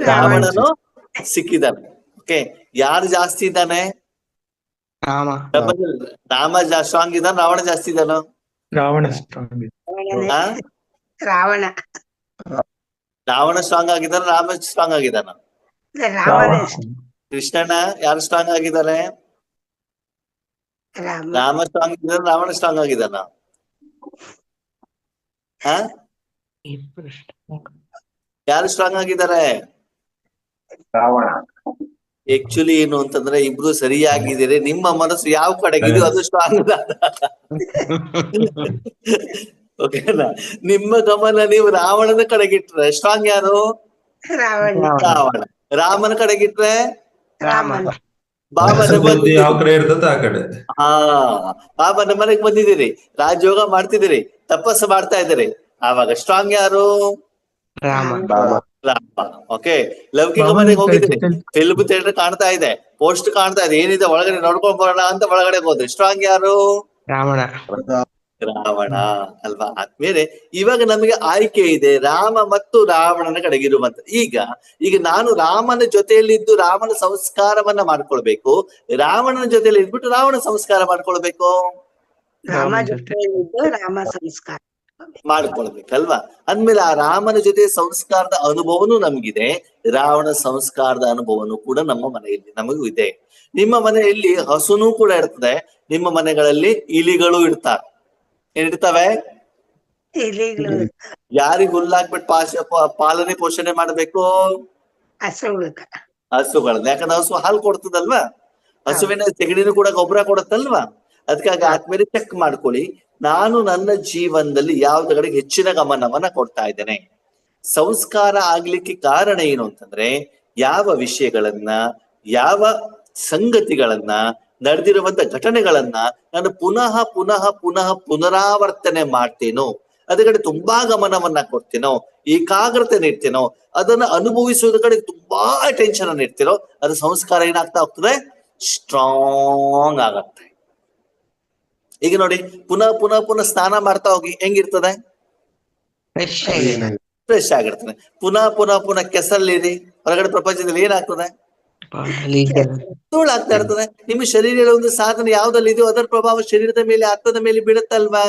Speaker 1: ರಾವಣನು ಸಿಕ್ಕಿದಾನೆ. ಓಕೆ, ಯಾರು ಜಾಸ್ತಿ ಇದ್ದಾನೆ?
Speaker 4: ರಾಮ.
Speaker 1: ರಾಮ ಸ್ಟ್ರಾಂಗ್ ಇದ್ದಾನ, ರಾವಣ ಜಾಸ್ತಿ ಇದ್ದಾನ?
Speaker 6: ರಾವಣ ಸ್ಟ್ರಾಂಗ್.
Speaker 4: ರಾವಣ
Speaker 1: ರಾವಣ ಸ್ಟ್ರಾಂಗ್ ಆಗಿದ್ದಾನ, ರಾಮ ಸ್ಟ್ರಾಂಗ್ ಆಗಿದ್ದಾನ? ಕೃಷ್ಣಣ್ಣ ಯಾರು ಸ್ಟ್ರಾಂಗ್ ಆಗಿದ್ದಾರೆ? ರಾಮ ಸ್ಟ್ರಾಂಗ್ ಆಗಿದ್ದಾನ, ರಾವಣ ಸ್ಟ್ರಾಂಗ್ ಆಗಿದ್ದಾನ? ಯಾರು ಸ್ಟ್ರಾಂಗ್ ಆಗಿದ್ದಾರೆ?
Speaker 3: ರಾವಣ.
Speaker 1: ಆಕ್ಚುಲಿ ಏನು ಅಂತಂದ್ರೆ ಇಬ್ರು ಸರಿಯಾಗಿದ್ದೀರಿ, ನಿಮ್ಮ ಮನಸ್ಸು ಯಾವ ಕಡೆಗಿದೆಯೋ ಅದು ಸ್ಟ್ರಾಂಗ್. ಓಕೆನಾ? ನಿಮ್ಮ ಗಮನ ನೀವು ರಾವಣನ ಕಡೆಗಿಟ್ರೆ ಸ್ಟ್ರಾಂಗ್ ಯಾರು? ರಾವಣ. ರಾಮನ ಕಡೆಗಿಟ್ರೆ ಬಾಬಾ
Speaker 5: ಯಾವ ಕಡೆ ಇರ್ತದ ಆ ಕಡೆ.
Speaker 1: ಬಾಬಾ ನಮ್ಮ ಮನೆಗೆ ಬಂದಿದ್ದೀರಿ, ರಾಜಯೋಗ ಮಾಡ್ತಿದ್ದೀರಿ, ತಪಸ್ಸು ಮಾಡ್ತಾ ಇದ್ದೀರಿ, ಆವಾಗ ಸ್ಟ್ರಾಂಗ್ ಯಾರು? ರಾಮ. ಓಕೆ, ಲೌಕಿಕ ಮನೆಗೆ ಹೋಗಿದ್ದೀರಿ, ಫಿಲ್ಮ್ ಥಿಯೇಟರ್ ಕಾಣ್ತಾ ಇದೆ, ಪೋಸ್ಟ್ ಕಾಣ್ತಾ ಇದೆ, ಏನಿದೆ ಒಳಗಡೆ ನೋಡ್ಕೊಂಡ್ ಬರೋಣ ಅಂತ ಒಳಗಡೆ ಹೋದ್ರಿ, ಸ್ಟ್ರಾಂಗ್ ಯಾರು? ರಾವಣ ಅಲ್ವಾ? ಆದ್ಮೇಲೆ ಇವಾಗ ನಮಗೆ ಆಯ್ಕೆ ಇದೆ ರಾಮ ಮತ್ತು ರಾವಣನ ಕಡೆಗಿರುವಂತ. ಈಗ ನಾನು ರಾಮನ ಜೊತೆಯಲ್ಲಿದ್ದು ರಾಮನ ಸಂಸ್ಕಾರವನ್ನ ಮಾಡ್ಕೊಳ್ಬೇಕು, ರಾವಣನ ಜೊತೆಯಲ್ಲಿ ಇದ್ಬಿಟ್ಟು ರಾವಣ ಸಂಸ್ಕಾರ ಮಾಡ್ಕೊಳ್ಬೇಕು,
Speaker 4: ರಾಮ ಸಂಸ್ಕಾರ
Speaker 1: ಮಾಡ್ಕೊಳ್ಬೇಕಲ್ವಾ? ಅಂದ್ಮೇಲೆ ಆ ರಾಮನ ಜೊತೆ ಸಂಸ್ಕಾರದ ಅನುಭವನೂ ನಮಗಿದೆ, ರಾವಣ ಸಂಸ್ಕಾರದ ಅನುಭವನೂ ಕೂಡ ನಮ್ಮ ಮನೆಯಲ್ಲಿ ನಮಗೂ ಇದೆ. ನಿಮ್ಮ ಮನೆಯಲ್ಲಿ ಹಸುನೂ ಕೂಡ ಇರ್ತದೆ, ನಿಮ್ಮ ಮನೆಗಳಲ್ಲಿ ಇಲಿಗಳು ಇರ್ತಾರೆ. ಏನಿರ್ತವೆ? ಯಾರಿಗ ಹುಲ್ಲಾಕ್ಬಿಟ್ಟು ಪಾಲನೆ ಪೋಷಣೆ ಮಾಡ್ಬೇಕು? ಹಸುಗಳನ್ನ. ಯಾಕಂದ್ರೆ ಹಸು ಹಾಲು ಕೊಡ್ತದಲ್ವಾ, ಹಸುವಿನ ಸೆಗಣಿನೂ ಕೂಡ ಗೊಬ್ಬರ ಕೊಡುತ್ತಲ್ವಾ. ಅದಕ್ಕಾಗಿ ಆದ್ಮೇಲೆ ಚೆಕ್ ಮಾಡ್ಕೊಳ್ಳಿ, ನಾನು ನನ್ನ ಜೀವನದಲ್ಲಿ ಯಾವ್ದ ಕಡೆಗೆ ಹೆಚ್ಚಿನ ಗಮನವನ್ನ ಕೊಡ್ತಾ ಇದ್ದೇನೆ. ಸಂಸ್ಕಾರ ಆಗ್ಲಿಕ್ಕೆ ಕಾರಣ ಏನು ಅಂತಂದ್ರೆ, ಯಾವ ವಿಷಯಗಳನ್ನ, ಯಾವ ಸಂಗತಿಗಳನ್ನ, ನಡೆದಿರುವಂತ ಘಟನೆಗಳನ್ನ ನಾನು ಪುನಃ ಪುನಃ ಪುನಃ ಪುನರಾವರ್ತನೆ ಮಾಡ್ತೇನೋ, ಅದ್ರ ಕಡೆ ತುಂಬಾ ಗಮನವನ್ನ ಕೊಡ್ತೀನೋ, ಏಕಾಗ್ರತೆ ನೀಡ್ತೇನೋ, ಅದನ್ನ ಅನುಭವಿಸುವುದ ಕಡೆ ತುಂಬಾ ಅಟೆನ್ಷನ್ ಅನ್ನು ಇಡ್ತೀನೋ, ಅದು ಸಂಸ್ಕಾರ ಏನಾಗ್ತಾ ಹೋಗ್ತದೆ? ಸ್ಟ್ರಾಂಗ್ ಆಗತ್ತೆ. ಈಗ ನೋಡಿ, ಪುನಃ ಪುನಃ ಪುನಃ ಸ್ನಾನ ಮಾಡ್ತಾ ಹೋಗಿ ಹೆಂಗಿರ್ತದೆ? ಫ್ರೆಶ್ ಆಗಿರ್ತದೆ. ಪುನಃ ಪುನಃ ಪುನಃ ಕೆಸರಲ್ಲಿರಿ, ಹೊರಗಡೆ ಪ್ರಪಂಚದಲ್ಲಿ ಏನಾಗ್ತದೆ? ಧೂಳಾಗ್ತಾ ಇರ್ತದೆ. ನಿಮ್ಮ ಶರೀರದ ಒಂದು ಸಾಧನೆ ಯಾವ್ದಲ್ಲಿ ಇದೆಯೋ ಅದರ ಪ್ರಭಾವ ಶರೀರದ ಮೇಲೆ, ಆತ್ಮದ ಮೇಲೆ ಬೀಳುತ್ತಲ್ವಾ?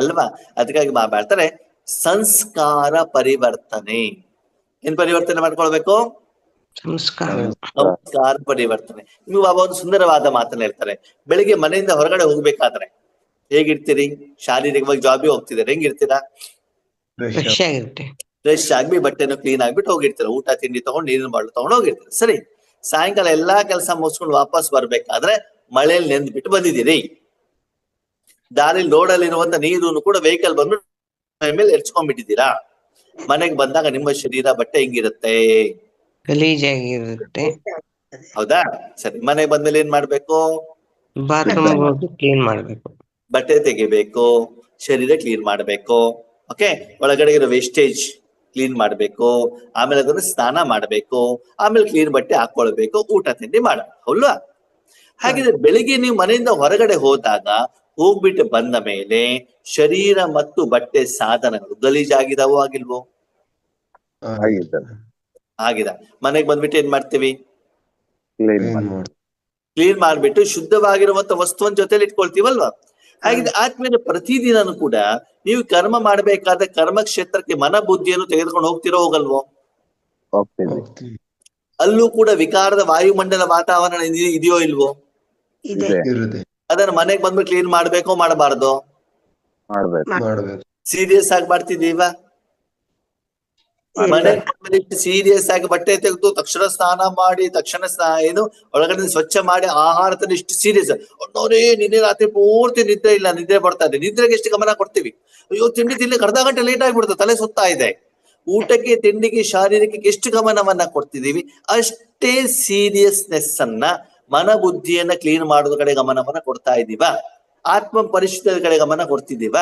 Speaker 1: ಅಲ್ವಾ? ಅದಕ್ಕಾಗಿ ಹೇಳ್ತಾರೆ ಸಂಸ್ಕಾರ ಪರಿವರ್ತನೆ. ಏನ್ ಪರಿವರ್ತನೆ ಮಾಡ್ಕೊಳ್ಬೇಕು? ಸಂಸ್ಕಾರ ಪರಿವರ್ತನೆ. ನಿಮ್ಗೆ ಬಾಬಾ ಒಂದು ಸುಂದರವಾದ ಮಾತನ್ನ ಹೇಳ್ತಾರೆ, ಬೆಳಿಗ್ಗೆ ಮನೆಯಿಂದ ಹೊರಗಡೆ ಹೋಗ್ಬೇಕಾದ್ರೆ ಹೇಗಿರ್ತೀರಿ? ಶಾರೀರಿಕವಾಗಿ ಜಾಬಿಗೆ ಹೋಗ್ತಿದ್ದಾರೆ, ಹೆಂಗಿರ್ತೀರಾ? ಫ್ರೆಶ್ ಆಗಿ ಬಟ್ಟೆನು ಕ್ಲೀನ್ ಆಗ್ಬಿಟ್ಟು ಹೋಗಿರ್ತೀರ, ಊಟ ತಿಂಡಿ ತಗೊಂಡು ನೀರಿನ ಬಾಟ್ಲು ತಗೊಂಡು ಹೋಗಿರ್ತೀರ. ಸರಿ, ಸಾಯಂಕಾಲ ಎಲ್ಲಾ ಕೆಲಸ ಮುಗಿಸ್ಕೊಂಡು ವಾಪಸ್ ಬರ್ಬೇಕಾದ್ರೆ ಮಳೆಯಲ್ಲಿ ನೆಂದ್ಬಿಟ್ಟು ಬಂದಿದ್ದೀರಿ. ದಾರಿಲಿ ರೋಡಲ್ಲಿರುವಂತ ನೀರನ್ನು ಕೂಡ ವೆಹಿಕಲ್ ಬಂದು ಮೇಲೆ ಎರ್ಚ್ಕೊಂಡ್ಬಿಟ್ಟಿದ್ದೀರಾ. ಮನೆಗೆ ಬಂದಾಗ ನಿಮ್ಮ ಶರೀರ ಬಟ್ಟೆ ಹೆಂಗಿರುತ್ತೆ?
Speaker 4: ಗಲೀಜಾಗಿರುತ್ತೆ.
Speaker 1: ಹೌದಾ? ಸರಿ, ಮನೆಗೆ ಬಂದ್ಮೇಲೆ ಏನ್ ಮಾಡ್ಬೇಕು?
Speaker 4: ಬಾತ್ರೂಮ್ ಹೋಗಿ ಕ್ಲೀನ್ ಮಾಡ್ಬೇಕು,
Speaker 1: ಬಟ್ಟೆ ತೆಗಿಬೇಕು, ಶರೀರ ಕ್ಲೀನ್ ಮಾಡ್ಬೇಕು. ಓಕೆ, ಒಳಗಡೆ ಇರೋ ವೇಸ್ಟೇಜ್ ಕ್ಲೀನ್ ಮಾಡ್ಬೇಕು, ಆಮೇಲೆ ಅದನ್ನ ಸ್ನಾನ ಮಾಡ್ಬೇಕು, ಆಮೇಲೆ ಕ್ಲೀನ್ ಬಟ್ಟೆ ಹಾಕೊಳ್ಬೇಕು, ಊಟ ತಿಂಡಿ ಮಾಡ್ಬೇಕು, ಅಲ್ವಾ? ಹಾಗಿದ್ರೆ ಬೆಳಿಗ್ಗೆ ನೀವು ಮನೆಯಿಂದ ಹೊರಗಡೆ ಹೋಗ್ಬಿಟ್ಟು ಬಂದ ಮೇಲೆ ಶರೀರ ಮತ್ತು ಬಟ್ಟೆ ಸಾಧನಗಳು ಗಲೀಜಾಗಿದಾವೋ ಆಗಿಲ್ವೋ? ಆಗಿದೆ. ಮನೆಗೆ ಬಂದ್ಬಿಟ್ಟು ಏನ್ ಮಾಡ್ತೀವಿ? ಕ್ಲೀನ್ ಮಾಡ್ಬಿಟ್ಟು ಶುದ್ಧವಾಗಿರುವಂತ ವಸ್ತುವಿನ ಜೊತೆಲಿ ಇಟ್ಕೊಳ್ತೀವಲ್ವಾ? ಹಾಗಿದ್ರೆ ಆದ್ಮೇಲೆ ಪ್ರತಿದಿನನೂ ಕೂಡ ನೀವು ಕರ್ಮ ಮಾಡ್ಬೇಕಾದ್ರೆ ಕರ್ಮ ಕ್ಷೇತ್ರಕ್ಕೆ ಮನ ಬುದ್ಧಿಯನ್ನು ತೆಗೆದುಕೊಂಡು ಹೋಗ್ತಿರೋ ಹೋಗಲ್ವೋ? ಅಲ್ಲೂ ಕೂಡ ವಿಕಾರದ ವಾಯುಮಂಡಲ ವಾತಾವರಣ ಇದೆಯೋ ಇಲ್ವೋ? ಅದನ್ನ ಮನೆಗೆ ಬಂದ್ಬಿಟ್ಟು ಕ್ಲೀನ್ ಮಾಡ್ಬೇಕೋ ಮಾಡಬಾರ್ದು? ಸೀರಿಯಸ್ ಆಗಿ ಮಾಡ್ತಿದೀವ? ಮನೆ ಸೀರಿಯಸ್ ಆಗಿ ಬಟ್ಟೆ ತೆಗೆದು ತಕ್ಷಣ ಸ್ನಾನ ಮಾಡಿ, ತಕ್ಷಣ ಏನು ಒಳಗಡೆ ಸ್ವಚ್ಛ ಮಾಡಿ, ಆಹಾರ ತಂದು ಇಷ್ಟು ಸೀರಿಯಸ್. ನೋಡೇ ನಿನ್ನೆ ರಾತ್ರಿ ಪೂರ್ತಿ ನಿದ್ರೆ ಇಲ್ಲ, ನಿದ್ರೆ ಬರ್ತಾ ಇದೆ, ನಿದ್ರೆಗೆ ಎಷ್ಟು ಗಮನ ಕೊಡ್ತೀವಿ? ಅಯ್ಯೋ ತಿಂಡಿ ತಿನ್ಲಿಕ್ಕೆ ಅರ್ಧ ಗಂಟೆ ಲೇಟ್ ಆಗ್ಬಿಡ್ತದೆ, ತಲೆ ಸುತ್ತಾ ಇದೆ. ಊಟಕ್ಕೆ, ತಿಂಡಿಗೆ, ಶಾರೀರಿಕಕ್ಕೆ ಎಷ್ಟು ಗಮನವನ್ನ ಕೊಡ್ತಿದೀವಿ ಅಷ್ಟೇ ಸೀರಿಯಸ್ನೆಸ್ ಅನ್ನ ಮನ ಬುದ್ಧಿಯನ್ನ ಕ್ಲೀನ್ ಮಾಡೋದ್ರ ಕಡೆ ಗಮನವನ್ನ ಕೊಡ್ತಾ ಇದ್ದೀವ? ಆತ್ಮ ಪರಿಶುದ್ಧದ ಕಡೆ ಗಮನ ಕೊಡ್ತಾ ಇದ್ದೀವ?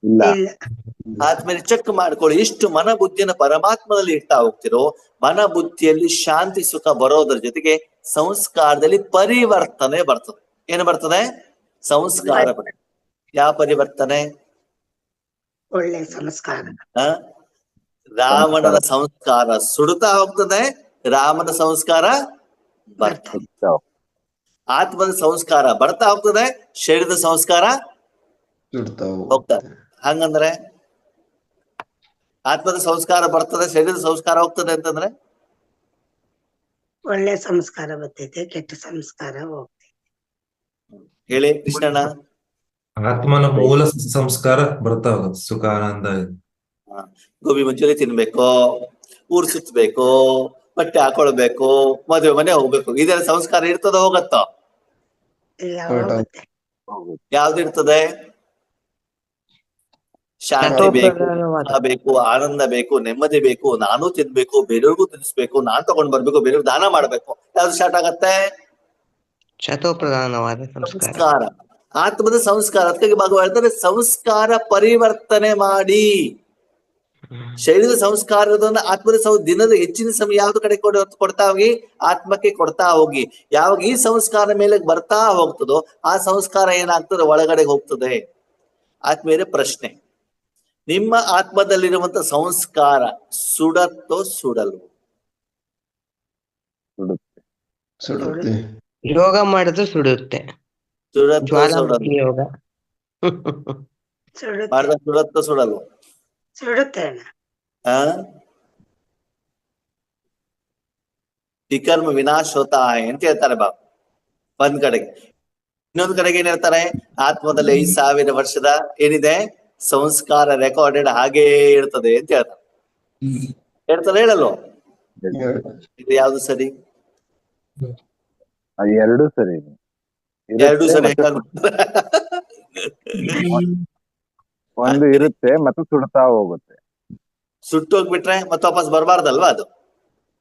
Speaker 3: ಇಲ್ಲ.
Speaker 4: ಇಲ್ಲ.
Speaker 1: ಆದ್ಮೇಲೆ ಚೆಕ್ ಮಾಡ್ಕೊಳ್ಳಿ, ಇಷ್ಟು ಮನ ಬುದ್ಧಿಯನ್ನ ಪರಮಾತ್ಮದಲ್ಲಿ ಇಡ್ತಾ ಹೋಗ್ತಿರೋ ಮನ ಬುದ್ಧಿಯಲ್ಲಿ ಶಾಂತಿ ಸುಖ ಬರೋದ್ರ ಜೊತೆಗೆ ಸಂಸ್ಕಾರದಲ್ಲಿ ಪರಿವರ್ತನೆ ಬರ್ತದೆ. ಏನು ಬರ್ತದೆ? ಸಂಸ್ಕಾರ ಬರ್ತದೆ. ಯಾವ ಪರಿವರ್ತನೆ?
Speaker 4: ಒಳ್ಳೆ ಸಂಸ್ಕಾರ.
Speaker 1: ರಾವಣನ ಸಂಸ್ಕಾರ ಸುಡುತ್ತಾ ಹೋಗ್ತದೆ, ರಾಮನ ಸಂಸ್ಕಾರ ಬರ್ತದೆ. ಆತ್ಮದ ಸಂಸ್ಕಾರ ಬರ್ತಾ ಹೋಗ್ತದೆ, ಶರೀರದ ಸಂಸ್ಕಾರ ಹೋಗ್ತದೆ. ಹಂಗಂದ್ರೆ ಆತ್ಮದ ಸಂಸ್ಕಾರ ಬರ್ತದೆ, ಶರೀರದ ಸಂಸ್ಕಾರ ಹೋಗ್ತದೆ ಅಂತಂದ್ರೆ
Speaker 4: ಒಳ್ಳೆ ಸಂಸ್ಕಾರ ಬರ್ತೈತೆ, ಕೆಟ್ಟ ಸಂಸ್ಕಾರ ಹೋಗ್ತೈತೆ.
Speaker 1: ಹೇಳಿ ಕೃಷ್ಣಣ್ಣ.
Speaker 5: ಆತ್ಮನ ಮೂಲ ಸಂಸ್ಕಾರ ಬರ್ತಾ ಹೋಗುತ್ತೆ, ಸುಖ ಆನಂದ.
Speaker 1: ಗೋಬಿ ಮಂಚೂರಿ ತಿನ್ಬೇಕು, ಊರ್ ಸುತ್ತಬೇಕು, ಬಟ್ಟೆ ಹಾಕೊಳ್ಬೇಕು, ಮದುವೆ ಮನೆ ಹೋಗ್ಬೇಕು, ಇದೆಲ್ಲ ಸಂಸ್ಕಾರ ಇರ್ತದ ಹೋಗತ್ತೋ?
Speaker 4: ಇಲ್ಲ, ಹೋಗುತ್ತೆ.
Speaker 1: ಯಾವ್ದಿರ್ತದೆ? ಶಾಂತಿ ಬೇಕು, ಸುಖ ಬೇಕು, ಆನಂದ ಬೇಕು, ನೆಮ್ಮದಿ ಬೇಕು, ನಾನು ತಿನ್ಬೇಕು, ಬೇರೆಯವ್ರಿಗೂ ತಿನ್ನಿಸ್ಬೇಕು, ನಾನ್ ತಗೊಂಡ್ ಬರ್ಬೇಕು, ಬೇರೆಯವ್ರಿಗೆ ದಾನ ಮಾಡ್ಬೇಕು. ಯಾವ್ದು ಸ್ಟಾರ್ಟ್ ಆಗತ್ತೆ?
Speaker 4: ಶತೋಪ್ರಧಾನವಾದ
Speaker 1: ಸಂಸ್ಕಾರ, ಆತ್ಮದ ಸಂಸ್ಕಾರ. ಅದಕ್ಕಾಗಿ ಭಗವಾನ್ ಹೇಳ್ತಾರೆ ಸಂಸ್ಕಾರ ಪರಿವರ್ತನೆ ಮಾಡಿ. ಶರೀರದ ಸಂಸ್ಕಾರದನ್ನ ಆತ್ಮದ ದಿನದ ಹೆಚ್ಚಿನ ಸಮಯ ಯಾವ್ದು ಕಡೆ ಕೊಡ್ತಾ ಹೋಗಿ? ಆತ್ಮಕ್ಕೆ ಕೊಡ್ತಾ ಹೋಗಿ. ಯಾವಾಗ ಈ ಸಂಸ್ಕಾರ ಮೇಲೆ ಬರ್ತಾ ಹೋಗ್ತದೋ ಆ ಸಂಸ್ಕಾರ ಏನಾಗ್ತದೆ? ಒಳಗಡೆ ಹೋಗ್ತದೆ. ಆತ್ಮೀಯರೇ, ಪ್ರಶ್ನೆ, ನಿಮ್ಮ ಆತ್ಮದಲ್ಲಿರುವಂತ ಸಂಸ್ಕಾರ ಸುಡತ್ತೋ ಸುಡಲ್ವೋ?
Speaker 2: ಸುಡುತ್ತೆ.
Speaker 4: ಯೋಗ ಮಾಡಿದ್ರೆ ಸುಡುತ್ತೆ.
Speaker 1: ಸುಡತ್ತೋ ಸುಡಲ್ವೋ?
Speaker 4: ಯೋಗ
Speaker 1: ಮಾಡಿದ ಸುಡತ್ತೋ ಸುಡಲ್ವೋ?
Speaker 4: ಸುಡುತ್ತೆ.
Speaker 1: ವಿಕರ್ಮ ವಿನಾಶ ಹೋತಾ ಅಂತ ಹೇಳ್ತಾರೆ ಬಾಬು ಒಂದ್ ಕಡೆಗೆ. ಇನ್ನೊಂದ್ ಕಡೆಗೆ ಏನ್ ಹೇಳ್ತಾರೆ? ಆತ್ಮದಲ್ಲಿ 5,000 ವರ್ಷದ ಏನಿದೆ ಸಂಸ್ಕಾರ ರೆಕಾರ್ಡೆಡ್ ಹಾಗೇ ಇರ್ತದೆ ಅಂತ ಹೇಳ್ತಾರೆ. ಹೇಳ್ತಾರೆ, ಹೇಳಲ್ವೋ? ಇದು ಯಾವ್ದು ಸರಿ?
Speaker 3: ಎರಡು ಸರಿ.
Speaker 1: ಎರಡು ಸರಿ.
Speaker 3: ಒಂದು ಇರುತ್ತೆ ಮತ್ತೆ ಸುಡ್ತಾ ಹೋಗುತ್ತೆ.
Speaker 1: ಸುಟ್ಟು ಹೋಗ್ಬಿಟ್ರೆ ಮತ್ತೆ ವಾಪಸ್ ಬರಬಾರ್ದಲ್ವಾ? ಅದು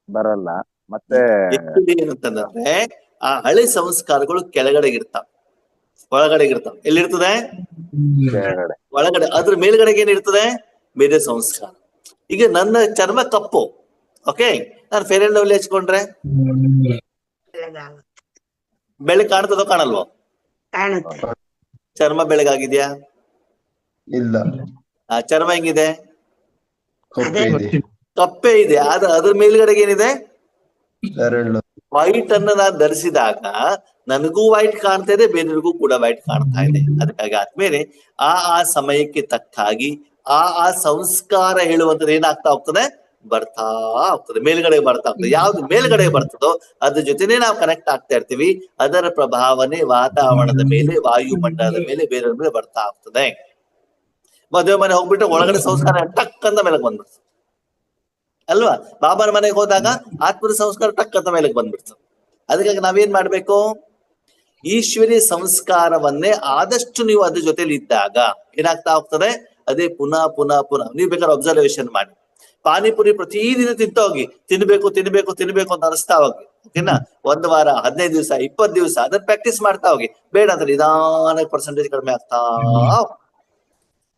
Speaker 3: ಬರಲ್ಲ. ಮತ್ತೆ
Speaker 1: ಏನಂತಂದ್ರೆ ಆ ಹಳೆ ಸಂಸ್ಕಾರಗಳು ಕೆಳಗಡೆಗಿರ್ತಾವ, ಒಳಗಡೆಗಿರ್ತಾವ. ಎಲ್ಲಿರ್ತದೆ?
Speaker 3: ಕೆಳಗಡೆ.
Speaker 1: ಒಳಗಡೆ. ಅದ್ರ ಮೇಲ್ಗಡೆಗೆ ಏನಿರ್ತದೆ? ಬೇರೆ ಸಂಸ್ಕಾರ. ಈಗ ನನ್ನ ಚರ್ಮ ಕಪ್ಪು, ಓಕೆ, ನಾನು ಫೇರ್ ಅಂಡ್ ಲವ್ಲಿ ಹಚ್ಕೊಂಡ್ರೆ ಬೆಳಗ್ ಕಾಣ್ತದೋ ಕಾಣಲ್ವೋ?
Speaker 4: ಕಾಣುತ್ತೆ.
Speaker 1: ಚರ್ಮ ಬೆಳಗಾಗಿದ್ಯಾ?
Speaker 2: ಇಲ್ಲ,
Speaker 1: ಆ ಚರ್ಮ ಹೆಂಗಿದೆ?
Speaker 2: ಕಪ್ಪೆ ಇದೆ.
Speaker 1: ಕಪ್ಪೆ ಇದೆ. ಅದ್ರ ಮೇಲ್ಗಡೆಗೆ ಏನಿದೆ?
Speaker 2: ಬೆರಳು.
Speaker 1: ವೈಟ್ ಅನ್ನ ನಾನು ಧರಿಸಿದಾಗ ನನಗೂ ವೈಟ್ ಕಾಣ್ತಾ ಇದೆ, ಬೇರೆಯವ್ರಿಗೂ ಕೂಡ ವೈಟ್ ಕಾಣ್ತಾ ಇದೆ. ಅದಕ್ಕಾಗಿ ಆದ್ಮೇಲೆ ಆ ಸಮಯಕ್ಕೆ ತಕ್ಕಾಗಿ ಆ ಸಂಸ್ಕಾರ ಹೇಳುವಂತದ್ದು ಏನಾಗ್ತಾ ಹೋಗ್ತದೆ? ಬರ್ತಾ ಹೋಗ್ತದೆ, ಮೇಲ್ಗಡೆ ಬರ್ತಾ ಹೋಗ್ತದೆ. ಯಾವ್ದು ಮೇಲ್ಗಡೆ ಬರ್ತದೋ ಅದ್ರ ಜೊತೆನೆ ನಾವು ಕನೆಕ್ಟ್ ಆಗ್ತಾ ಇರ್ತೀವಿ. ಅದರ ಪ್ರಭಾವನೆ ವಾತಾವರಣದ ಮೇಲೆ, ವಾಯುಮಂಡಲದ ಮೇಲೆ, ಬೇರೆಯವ್ರ ಮೇಲೆ ಬರ್ತಾ ಹೋಗ್ತದೆ. ಮದುವೆ ಮನೆ ಹೋಗ್ಬಿಟ್ಟು ಒಳಗಡೆ ಸಂಸ್ಕಾರ ಟಕ್ ಅಂತ ಮೇಲಕ್ಕೆ ಬಂದ್ಬಿಡ್ತದೆ ಅಲ್ವಾ? ಬಾಬಾನ ಮನೆಗೆ ಹೋದಾಗ ಆತ್ಮದ ಸಂಸ್ಕಾರ ಟಕ್ ಅಂತ ಮೇಲಕ್ಕೆ ಬಂದ್ಬಿಡ್ತದೆ. ಅದಕ್ಕಾಗಿ ನಾವೇನ್ ಮಾಡ್ಬೇಕು? ಈಶ್ವರೀಯ ಸಂಸ್ಕಾರವನ್ನೇ ಆದಷ್ಟು ನೀವು ಅದ್ರ ಜೊತೆಲಿ ಇದ್ದಾಗ ಏನಾಗ್ತಾ ಹೋಗ್ತದೆ? ಅದೇ ಪುನಃ ಪುನಃ ಪುನಃ. ನೀವು ಬೇಕಾದ್ರೆ ಅಬ್ಸರ್ವೇಷನ್ ಮಾಡಿ. ಪಾನಿಪುರಿ ಪ್ರತಿದಿನ ತಿನ್ಬೇಕು ಅಂತ ಅನಿಸ್ತಾ ಹೋಗಿ, ಓಕೆನಾ? 1 ವಾರ, 15 ದಿವಸ, 20 ದಿವಸ ಅದನ್ನ ಪ್ರಾಕ್ಟೀಸ್ ಮಾಡ್ತಾ ಹೋಗಿ. ಬೇಡ ಅಂದ್ರೆ ನಿಧಾನಕ್ಕೆ ಪರ್ಸೆಂಟೇಜ್ ಕಡಿಮೆ ಆಗ್ತಾ.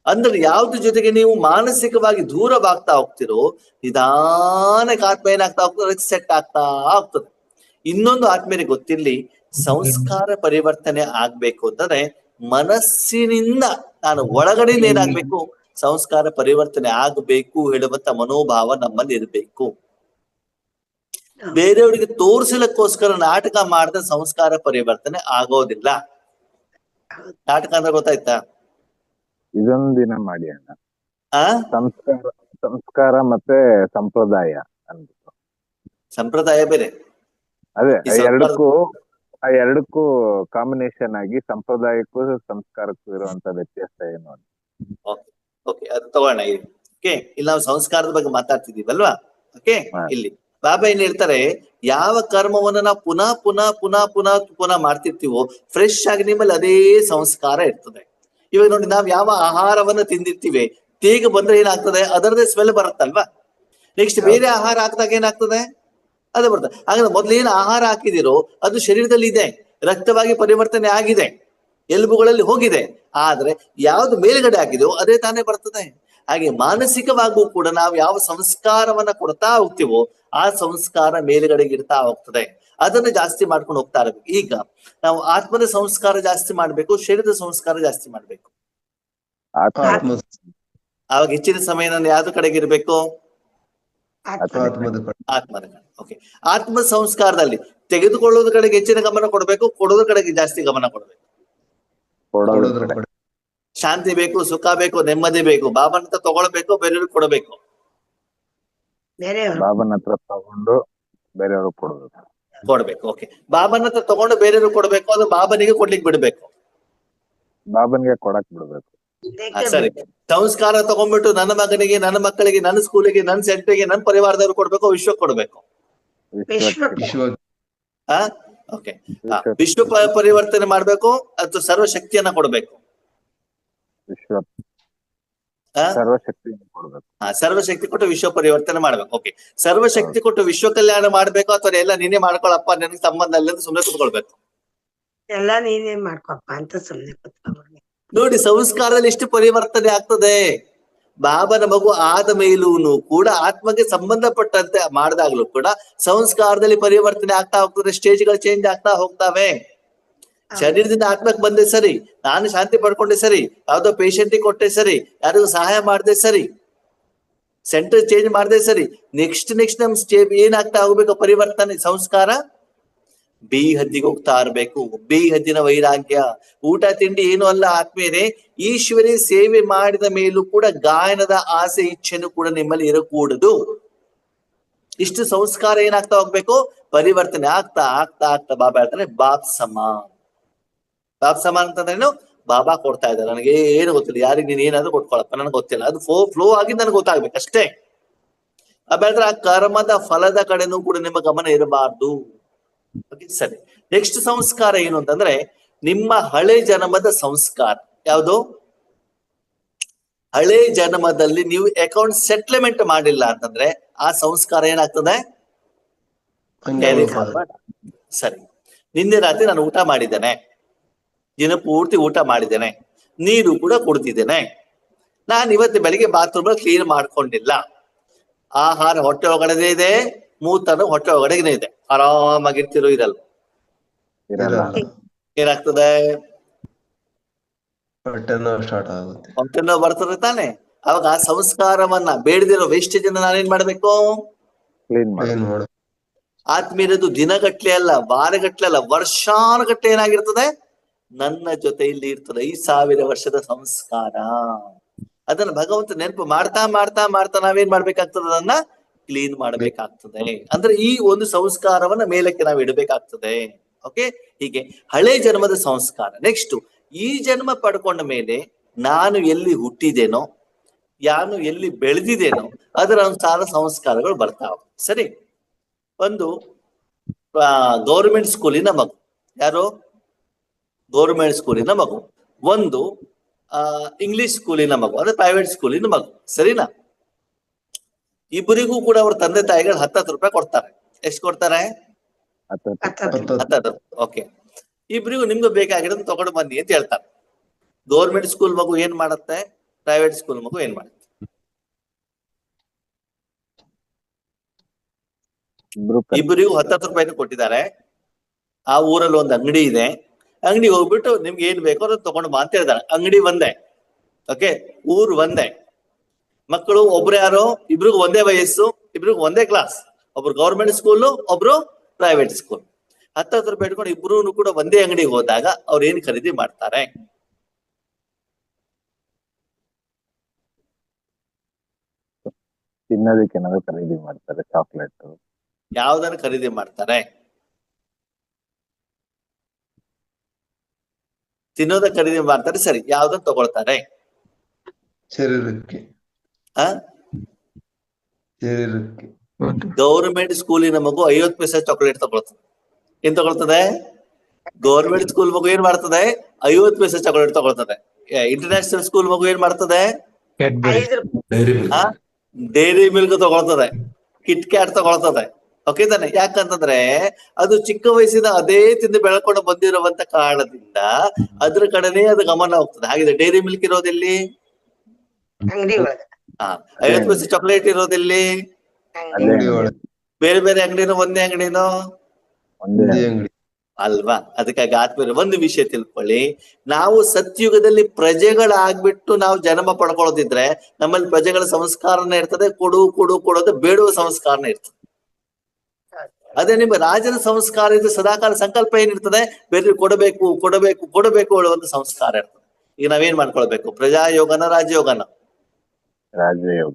Speaker 1: ಅಂದ್ರೆ ಯಾವ್ದ್ರ ಜೊತೆಗೆ ನೀವು ಮಾನಸಿಕವಾಗಿ ದೂರವಾಗ್ತಾ ಹೋಗ್ತಿರೋ ನಿಧಾನಕ್ಕೆ ಆತ್ಮ ಏನಾಗ್ತಾ ಹೋಗ್ತದೆ? ಸೆಟ್ ಆಗ್ತಾ ಹೋಗ್ತದೆ. ಇನ್ನೊಂದು ಆತ್ಮೀಯರಿಗೆ ಗೊತ್ತಿರ್ಲಿ, ಸಂಸ್ಕಾರ ಪರಿವರ್ತನೆ ಆಗ್ಬೇಕು ಅಂತಂದ್ರೆ ಮನಸ್ಸಿನಿಂದ ನಾನು ಒಳಗಡೆಯಿಂದ ಏನಾಗ್ಬೇಕು? ಸಂಸ್ಕಾರ ಪರಿವರ್ತನೆ ಆಗಬೇಕು ಹೇಳುವಂತ ಮನೋಭಾವ ನಮ್ಮಲ್ಲಿ ಇರಬೇಕು. ಬೇರೆಯವರಿಗೆ ತೋರಿಸಲಕ್ಕೋಸ್ಕರ ನಾಟಕ ಮಾಡಿದ್ರೆ ಸಂಸ್ಕಾರ ಪರಿವರ್ತನೆ ಆಗೋದಿಲ್ಲ. ನಾಟಕ ಅಂದ್ರೆ ಗೊತ್ತಾಯ್ತಾ?
Speaker 3: ಇದೊಂದು ದಿನ ಮಾಡಿ ಅಣ್ಣ.
Speaker 1: ಆ
Speaker 3: ಸಂಸ್ಕಾರ ಮತ್ತೆ ಸಂಪ್ರದಾಯ ಅಂದ್ಬಿಟ್ಟು.
Speaker 1: ಸಂಪ್ರದಾಯ ಬೇರೆ.
Speaker 3: ಅದೇ ಎರಡಕ್ಕೂ ಕಾಂಬಿನೇಷನ್ ಆಗಿ ಸಂಪ್ರದಾಯಕ್ಕೂ ಸಂಸ್ಕಾರಕ್ಕೂ ಇರುವಂತ ವ್ಯತ್ಯಾಸ ಏನು ಅಂತ.
Speaker 1: ಓಕೆ, ಅದು ತಗೋಣ. ಓಕೆ, ಇಲ್ಲಿ ನಾವು ಸಂಸ್ಕಾರದ ಬಗ್ಗೆ ಮಾತಾಡ್ತಿದೀವಲ್ವಾ? ಓಕೆ, ಇಲ್ಲಿ ಬಾಬಾ ಏನ್ ಹೇಳ್ತಾರೆ? ಯಾವ ಕರ್ಮವನ್ನ ನಾವು ಪುನಃ ಪುನಃ ಪುನಃ ಪುನಃ ಪುನಃ ಮಾಡ್ತಿರ್ತೀವೋ ಫ್ರೆಶ್ ಆಗಿ ನಿಮ್ಮಲ್ಲಿ ಅದೇ ಸಂಸ್ಕಾರ ಇರ್ತದೆ. ಇವಾಗ ನೋಡಿ, ನಾವ್ ಯಾವ ಆಹಾರವನ್ನ ತಿಂದಿರ್ತೀವಿ ತೇಗ ಬಂದ್ರೆ ಏನಾಗ್ತದೆ, ಅದರದೇ ಸ್ಮೆಲ್ ಬರುತ್ತಲ್ವಾ. ನೆಕ್ಸ್ಟ್ ಬೇರೆ ಆಹಾರ ಹಾಕಿದಾಗ ಏನಾಗ್ತದೆ, ಅದು ಬರ್ತದೆ. ಹಾಗಾದ್ರೆ ಮೊದ್ಲು ಏನು ಆಹಾರ ಹಾಕಿದಿರೋ ಅದು ಶರೀರದಲ್ಲಿ ಇದೆ, ರಕ್ತವಾಗಿ ಪರಿವರ್ತನೆ ಆಗಿದೆ, ಎಲುಬುಗಳಲ್ಲಿ ಹೋಗಿದೆ. ಆದ್ರೆ ಯಾವ್ದು ಮೇಲ್ಗಡೆ ಆಗಿದೆಯೋ ಅದೇ ತಾನೇ ಬರ್ತದೆ. ಹಾಗೆ ಮಾನಸಿಕವಾಗೂ ಕೂಡ ನಾವು ಯಾವ ಸಂಸ್ಕಾರವನ್ನ ಕೊಡ್ತಾ ಹೋಗ್ತೀವೋ ಆ ಸಂಸ್ಕಾರ ಮೇಲ್ಗಡೆಗೆ ಇರ್ತಾ ಹೋಗ್ತದೆ. ಅದನ್ನು ಜಾಸ್ತಿ ಮಾಡ್ಕೊಂಡು ಹೋಗ್ತಾ ಇರಬೇಕು. ಈಗ ನಾವು ಆತ್ಮದ ಸಂಸ್ಕಾರ ಜಾಸ್ತಿ ಮಾಡ್ಬೇಕು, ಶರೀರದ ಸಂಸ್ಕಾರ ಜಾಸ್ತಿ ಮಾಡ್ಬೇಕು.
Speaker 3: ಆತ್ಮ
Speaker 1: ಆವಾಗ ಹೆಚ್ಚಿನ ಸಮಯ ನಾನು ಯಾವ್ದು ಕಡೆಗೆ ಇರ್ಬೇಕು,
Speaker 2: ಆತ್ಮದ ಕಡೆ.
Speaker 1: ಆತ್ಮದ ಕಡೆ. ಓಕೆ, ಆತ್ಮ ಸಂಸ್ಕಾರದಲ್ಲಿ ತೆಗೆದುಕೊಳ್ಳೋದ್ರ ಕಡೆಗೆ ಹೆಚ್ಚಿನ ಗಮನ ಕೊಡ್ಬೇಕು, ಕೊಡೋದ್ರ ಕಡೆಗೆ ಜಾಸ್ತಿ ಗಮನ ಕೊಡ್ಬೇಕು.
Speaker 2: ಕೊಡೋದ್ರ ಕಡೆ.
Speaker 1: ಶಾಂತಿ ಬೇಕು, ಸುಖ ಬೇಕು, ನೆಮ್ಮದಿ ಬೇಕು, ಬಾಬನ ಹತ್ರ ತಗೊಳ್ಬೇಕು, ಬೇರೆಯವ್ರಿಗೆ ಕೊಡಬೇಕು.
Speaker 4: ಬೇರೆಯವರು
Speaker 3: ಬಾಬನ ಹತ್ರ ತಗೊಂಡು ಬೇರೆಯವ್ರಿಗೆ
Speaker 1: ಕೊಡ್ಬೇಕು. ಓಕೆ, ಬಾಬನ ಹತ್ರ ತಗೊಂಡು ಬೇರೆಯವ್ರಿಗೆ ಕೊಡ್ಬೇಕು, ಅದು ಬಾಬನಿಗೆ ಕೊಡ್ಲಿಕ್ಕೆ ಬಿಡ್ಬೇಕು.
Speaker 3: ಬಾಬನ್ಗೆ ಕೊಡಕ್ ಬಿಡ್ಬೇಕು.
Speaker 1: ಸರಿ, ಸಂಸ್ಕಾರ ತಗೊಂಡ್ಬಿಟ್ಟು ನನ್ನ ಮಗನಿಗೆ, ನನ್ನ ಮಕ್ಕಳಿಗೆ, ನನ್ನ ಸ್ಕೂಲಿಗೆ, ನನ್ನ ಸೆಂಟ್ರಿಗೆ, ನನ್ನ ಪರಿವಾರದವ್ರು ಕೊಡ್ಬೇಕು, ವಿಶ್ವಕ್ಕೆ ಕೊಡ್ಬೇಕು.
Speaker 2: ವಿಶ್ವ
Speaker 1: ಓಕೆ, ವಿಶ್ವ ಪರಿವರ್ತನೆ ಮಾಡ್ಬೇಕು ಅಥವಾ ಸರ್ವಶಕ್ತಿಯನ್ನ ಕೊಡ್ಬೇಕು.
Speaker 3: ವಿಶ್ವ ಸರ್ವಶಕ್ತಿಯನ್ನು ಕೊಡ್ಬೇಕು.
Speaker 1: ಸರ್ವಶಕ್ತಿ ಕೊಟ್ಟು ವಿಶ್ವ ಪರಿವರ್ತನೆ ಮಾಡ್ಬೇಕು. ಓಕೆ, ಸರ್ವಶಕ್ತಿ ಕೊಟ್ಟು ವಿಶ್ವ ಕಲ್ಯಾಣ ಮಾಡ್ಬೇಕು ಅಥವಾ ಎಲ್ಲ ನೀನೇ ಮಾಡ್ಕೊಳಪ್ಪ, ನನಗೆ ಸಂಬಂಧ ಇಲ್ಲ ಅಂತ ಸುಮ್ಮನೆ ಕುತ್ಕೊಳ್ಬೇಕು.
Speaker 4: ಎಲ್ಲ ನೀನೇ ಮಾಡ್ಕೊಪ್ಪ ಅಂತ ಸುಮ್ನೆ ಕೂತ್ಕೊಂಡ್ಬಿಡ್ಬೇಕು.
Speaker 1: ನೋಡಿ, ಸಂಸ್ಕಾರದಲ್ಲಿ ಎಷ್ಟು ಪರಿವರ್ತನೆ ಆಗ್ತದೆ. ಬಾಬನ ಮಗು ಆದ ಮೇಲೂ ಕೂಡ ಆತ್ಮಗೆ ಸಂಬಂಧಪಟ್ಟಂತೆ ಮಾಡಿದಾಗ್ಲೂ ಕೂಡ ಸಂಸ್ಕಾರದಲ್ಲಿ ಪರಿವರ್ತನೆ ಆಗ್ತಾ ಹೋಗ್ತದೆ, ಸ್ಟೇಜ್ಗಳು ಚೇಂಜ್ ಆಗ್ತಾ ಹೋಗ್ತಾವೆ. ಶರೀರದಿಂದ ಆತ್ಮಕ್ಕೆ ಬಂದೆ ಸರಿ, ನಾನು ಶಾಂತಿ ಪಡ್ಕೊಂಡೆ ಸರಿ, ಯಾವ್ದೋ ಪೇಷಂಟಿಗೆ ಕೊಟ್ಟೆ ಸರಿ, ಯಾರಿಗೂ ಸಹಾಯ ಮಾಡ್ದೆ ಸರಿ, ಸೆಂಟರ್ ಚೇಂಜ್ ಮಾಡ್ದೆ ಸರಿ, ನೆಕ್ಸ್ಟ್ ನಮ್ ಸ್ಟೇಪ್ ಏನಾಗ್ತಾ ಹೋಗ್ಬೇಕು, ಪರಿವರ್ತನೆ ಸಂಸ್ಕಾರ ಬಿ ಹದ್ದಿಗೆ ಹೋಗ್ತಾ ಇರ್ಬೇಕು. ಬಿ ಹದ್ದಿನ ವೈರಾಗ್ಯ. ಊಟ ತಿಂಡಿ ಏನು ಅಲ್ಲ ಆತ್ಮೀಯರೇ, ಈಶ್ವರಿ ಸೇವೆ ಮಾಡಿದ ಮೇಲೂ ಕೂಡ ಗಾಯನದ ಆಸೆ ಇಚ್ಛೆನೂ ಕೂಡ ನಿಮ್ಮಲ್ಲಿ ಇರಕೂಡದು. ಇಷ್ಟು ಸಂಸ್ಕಾರ ಏನಾಗ್ತಾ ಹೋಗ್ಬೇಕು, ಪರಿವರ್ತನೆ ಆಗ್ತಾ ಆಗ್ತಾ ಆಗ್ತಾ ಬಾಬಾ ಹೇಳ್ತಾರೆ ಬಾಪ್ ಸಮಾನ್. ಬಾಪ್ ಸಮಾನ್ ಅಂತಂದ್ರೇನು, ಬಾಬಾ ಕೊಡ್ತಾ ಇದ್ದಾರೆ, ನನಗೆ ಏನು ಗೊತ್ತಿಲ್ಲ, ಯಾರಿಗೆ ನೀನ್ ಏನಾದ್ರು ಕೊಟ್ಕೊಳಪ್ಪ, ನನಗೆ ಗೊತ್ತಿಲ್ಲ, ಅದು ಫ್ಲೋ ಆಗಿ ನನಗೆ ಗೊತ್ತಾಗ್ಬೇಕು ಅಷ್ಟೇ. ಬಾಬಾ ಹೇಳ್ತಾರೆ ಆ ಕರ್ಮದ ಫಲದ ಕಡೆನೂ ಕೂಡ ನಿಮ್ಮ ಗಮನ ಇರಬಾರ್ದು. ಸರಿ, ನೆಕ್ಸ್ಟ್ ಸಂಸ್ಕಾರ ಏನು ಅಂತಂದ್ರೆ ನಿಮ್ಮ ಹಳೆ ಜನ್ಮದ ಸಂಸ್ಕಾರ. ಯಾವುದು? ಹಳೆ ಜನ್ಮದಲ್ಲಿ ನೀವು ಅಕೌಂಟ್ ಸೆಟ್ಲ್ಮೆಂಟ್ ಮಾಡಿಲ್ಲ ಅಂತಂದ್ರೆ ಆ ಸಂಸ್ಕಾರ ಏನಾಗ್ತದೆ? ಸರಿ, ನಿನ್ನೆ ರಾತ್ರಿ ನಾನು ಊಟ ಮಾಡಿದ್ದೇನೆ, ದಿನ ಪೂರ್ತಿ ಊಟ ಮಾಡಿದ್ದೇನೆ, ನೀರು ಕೂಡ ಕುಡ್ತಿದ್ದೇನೆ, ನಾನು ಇವತ್ತು ಬೆಳಿಗ್ಗೆ ಬಾತ್ರೂಮ್ ಕ್ಲೀನ್ ಮಾಡ್ಕೊಂಡಿಲ್ಲ, ಆಹಾರ ಹೊಟ್ಟೆ ಒಳಗಡೆ ಇದೆ, ಮೂತನು ಹೊಟ್ಟೆ ಒಳಗಡೆಗೆ ಇದೆ, ಆರಾಮಾಗಿರ್ತಿರೋ ಇರಲ್ಲ. ಏನಾಗ್ತದೆ?
Speaker 2: ಹೊಟ್ಟೆ ನೋವು ಸ್ಟಾರ್ಟ್ ಆಗುತ್ತೆ,
Speaker 1: ಹೊಟ್ಟೆ ನೋವು ಬರ್ತದೆ ತಾನೆ. ಅವಾಗ ಆ ಸಂಸ್ಕಾರವನ್ನ ಬೇಡದಿರೋ ವೇಸ್ಟೇಜ್ ಅನ್ನ ನಾನೇನ್ ಮಾಡ್ಬೇಕು?
Speaker 2: ಕ್ಲೀನ್ ಮಾಡು.
Speaker 1: ಆತ್ಮೀಯರದು ದಿನಗಟ್ಲೆ ಅಲ್ಲ, ವಾರಗಟ್ಲೆ ಅಲ್ಲ, ವರ್ಷಾನುಗಟ್ಲೆ ಏನಾಗಿರ್ತದೆ? ನನ್ನ ಜೊತೆ ಇಲ್ಲಿ ಇರ್ತದೆ 5000 ವರ್ಷದ ಸಂಸ್ಕಾರ. ಅದನ್ನ ಭಗವಂತ ನೆನಪು ಮಾಡ್ತಾ ಮಾಡ್ತಾ ಮಾಡ್ತಾ ನಾವೇನ್ ಮಾಡ್ಬೇಕಾಗ್ತದೆ? ಅದನ್ನ ಕ್ಲೀನ್ ಮಾಡ್ಬೇಕಾಗ್ತದೆ. ಅಂದ್ರೆ ಈ ಒಂದು ಸಂಸ್ಕಾರವನ್ನ ಮೇಲಕ್ಕೆ ನಾವು ಇಡಬೇಕಾಗ್ತದೆ. ಓಕೆ, ಹೀಗೆ ಹಳೆ ಜನ್ಮದ ಸಂಸ್ಕಾರ. ನೆಕ್ಸ್ಟ್, ಈ ಜನ್ಮ ಪಡ್ಕೊಂಡ ಮೇಲೆ ನಾನು ಎಲ್ಲಿ ಹುಟ್ಟಿದೇನೋ, ಯಾನು ಎಲ್ಲಿ ಬೆಳೆದಿದ್ದೇನೋ ಅದರ ಅನುಸಾರ ಸಂಸ್ಕಾರಗಳು ಬರ್ತಾವ. ಸರಿ, ಒಂದು ಗೌರ್ಮೆಂಟ್ ಸ್ಕೂಲಿನ ಮಗು, ಯಾರು? ಗೌರ್ಮೆಂಟ್ ಸ್ಕೂಲಿನ ಮಗು. ಒಂದು ಇಂಗ್ಲಿಷ್ ಸ್ಕೂಲಿನ ಮಗು, ಅಂದ್ರೆ ಪ್ರೈವೇಟ್ ಸ್ಕೂಲಿನ ಮಗು. ಸರಿನಾ? ಇಬ್ಬರಿಗೂ ಕೂಡ ಅವ್ರ ತಂದೆ ತಾಯಿಗಳು 10 ರೂಪಾಯಿ ಕೊಡ್ತಾರೆ. ಎಷ್ಟು ಕೊಡ್ತಾರೆ? 10. ಓಕೆ, ಇಬ್ರಿಗೂ ನಿಮ್ಗೆ ಬೇಕಾಗಿರೋದು ತಗೊಂಡು ಬನ್ನಿ ಅಂತ ಹೇಳ್ತಾರೆ. ಗೌರ್ಮೆಂಟ್ ಸ್ಕೂಲ್ ಮಗು ಏನ್ ಮಾಡುತ್ತೆ? ಪ್ರೈವೇಟ್ ಸ್ಕೂಲ್ ಮಗು ಏನ್ ಮಾಡುತ್ತೆ? ಇಬ್ಬರಿಗೂ 10 ರೂಪಾಯಿನ ಕೊಟ್ಟಿದ್ದಾರೆ. ಆ ಊರಲ್ಲಿ ಒಂದು ಅಂಗಡಿ ಇದೆ, ಅಂಗಡಿ ಹೋಗ್ಬಿಟ್ಟು ನಿಮ್ಗೆ ಏನ್ ಬೇಕೋ ಅದನ್ನ ತಗೊಂಡು ಬಾ ಅಂತ ಹೇಳ್ತಾರೆ. ಅಂಗಡಿ ಒಂದೇ, ಓಕೆ, ಊರು ಒಂದೇ, ಮಕ್ಕಳು ಒಬ್ರು ಯಾರು? ಇಬ್ರಿಗೂ ಒಂದೇ ವಯಸ್ಸು, ಇಬ್ರಿಗೂ ಒಂದೇ ಕ್ಲಾಸ್. ಒಬ್ರು ಗೌರ್ಮೆಂಟ್ ಸ್ಕೂಲು, ಒಬ್ರು ಪ್ರೈವೇಟ್ ಸ್ಕೂಲ್. 10 ರೂಪಾಯಿ ಇಟ್ಕೊಂಡು ಇಬ್ರು ಕೂಡ ಒಂದೇ ಅಂಗಡಿಗೆ ಹೋದಾಗ ಅವ್ರು ಏನ್ ಖರೀದಿ ಮಾಡ್ತಾರೆ?
Speaker 3: ತಿನ್ನೋದಕ್ಕೆ ಏನಾದ್ರು ಖರೀದಿ ಮಾಡ್ತಾರೆ, ಚಾಕ್ಲೇಟ್.
Speaker 1: ಯಾವ್ದನ್ನ ಖರೀದಿ ಮಾಡ್ತಾರೆ? ತಿನ್ನೋದ ಖರೀದಿ ಮಾಡ್ತಾರೆ. ಸರಿ, ಯಾವ್ದನ್ನ ತಗೊಳ್ತಾರೆ?
Speaker 2: ಶರೀರಕ್ಕೆ.
Speaker 1: ಗೌರ್ಮೆಂಟ್ ಸ್ಕೂಲಿನ ಮಗು 50 ಪೈಸೆ ಚಾಕ್ಲೇಟ್ ತಗೊಳ್ತದೆ. ಏನ್ ತಗೊಳ್ತದೆ? ಗೌರ್ಮೆಂಟ್ ಸ್ಕೂಲ್ ಮಗು ಏನ್ ಮಾಡ್ತದೆ? 50 ಪೈಸೆ ಚಾಕ್ಲೇಟ್ ತಗೊಳ್ತದೆ. ಇಂಟರ್ನ್ಯಾಷನಲ್ ಸ್ಕೂಲ್ ಮಗು ಏನ್ ಮಾಡ್ತದೆ?
Speaker 6: ಕ್ಯಾಡ್ಬರಿ
Speaker 4: 5 ರೂಪಾಯಿ.
Speaker 5: Dairy milk.
Speaker 1: ಡೈರಿ ಮಿಲ್ಕ್ ತಗೊಳ್ತದೆ, ಕಿಟ್ ಕ್ಯಾಟ್ ತಗೊಳ್ತದೆ. ಓಕೆ ತಾನೆ? ಯಾಕಂತಂದ್ರೆ ಅದು ಚಿಕ್ಕ ವಯಸ್ಸಿನ ಅದೇ ತಿಂದು ಬೆಳ್ಕೊಂಡು ಬಂದಿರುವಂತ ಕಾರಣದಿಂದ ಅದ್ರ ಕಡೆನೇ ಅದು ಗಮನ ಹೋಗ್ತದೆ. ಹಾಗಿದೆ ಡೈರಿ ಮಿಲ್ಕ್ ಇರೋದೆಲ್ಲಿ?
Speaker 4: ಅಂಗಡಿ ಒಳಗ.
Speaker 1: 50 ಪೈಸೆ ಚಾಕ್ಲೇಟ್ ಇರೋದೆಲ್ಲಿ?
Speaker 2: ಅಂಗಡಿ ಒಳಗೆ
Speaker 1: ಬೇರೆ ಬೇರೆ ಅಂಗಡಿನೋ ಒಂದೇ ಅಂಗಡಿನೋ
Speaker 2: ಒಂದೇ ಅಂಗಡಿ.
Speaker 1: ಅಲ್ವಾ? ಅದಕ್ಕಾಗಿ ಆತ್ಮೀಯರೇ ಒಂದು ವಿಷಯ ತಿಳ್ಕೊಳ್ಳಿ, ನಾವು ಸತ್ಯುಗದಲ್ಲಿ ಪ್ರಜೆಗಳಾಗ್ಬಿಟ್ಟು ನಾವು ಜನ್ಮ ಪಡ್ಕೊಳ್ಳೋದಿದ್ರೆ ನಮ್ಮಲ್ಲಿ ಪ್ರಜೆಗಳ ಸಂಸ್ಕಾರನೇ ಇರ್ತದೆ. ಕೊಡು ಕೊಡು ಕೊಡೋದು ಬೇಡುವ ಸಂಸ್ಕಾರನೇ ಇರ್ತದೆ. ಅದೇ ನಿಮ್ಮ ರಾಜನ ಸಂಸ್ಕಾರ ಇದು ಸದಾಕಾಲ ಸಂಕಲ್ಪ ಏನಿರ್ತದೆ? ಬೇರೆ ಕೊಡಬೇಕು ಕೊಡಬೇಕು ಕೊಡಬೇಕು ಹೇಳುವಂತ ಸಂಸ್ಕಾರ ಇರ್ತದೆ. ಈಗ ನಾವೇನ್ ಮಾಡ್ಕೊಳ್ಬೇಕು? ಪ್ರಜಾಯೋಗನ ರಾಜಯೋಗನ?
Speaker 3: ರಾಜಯೋಗ.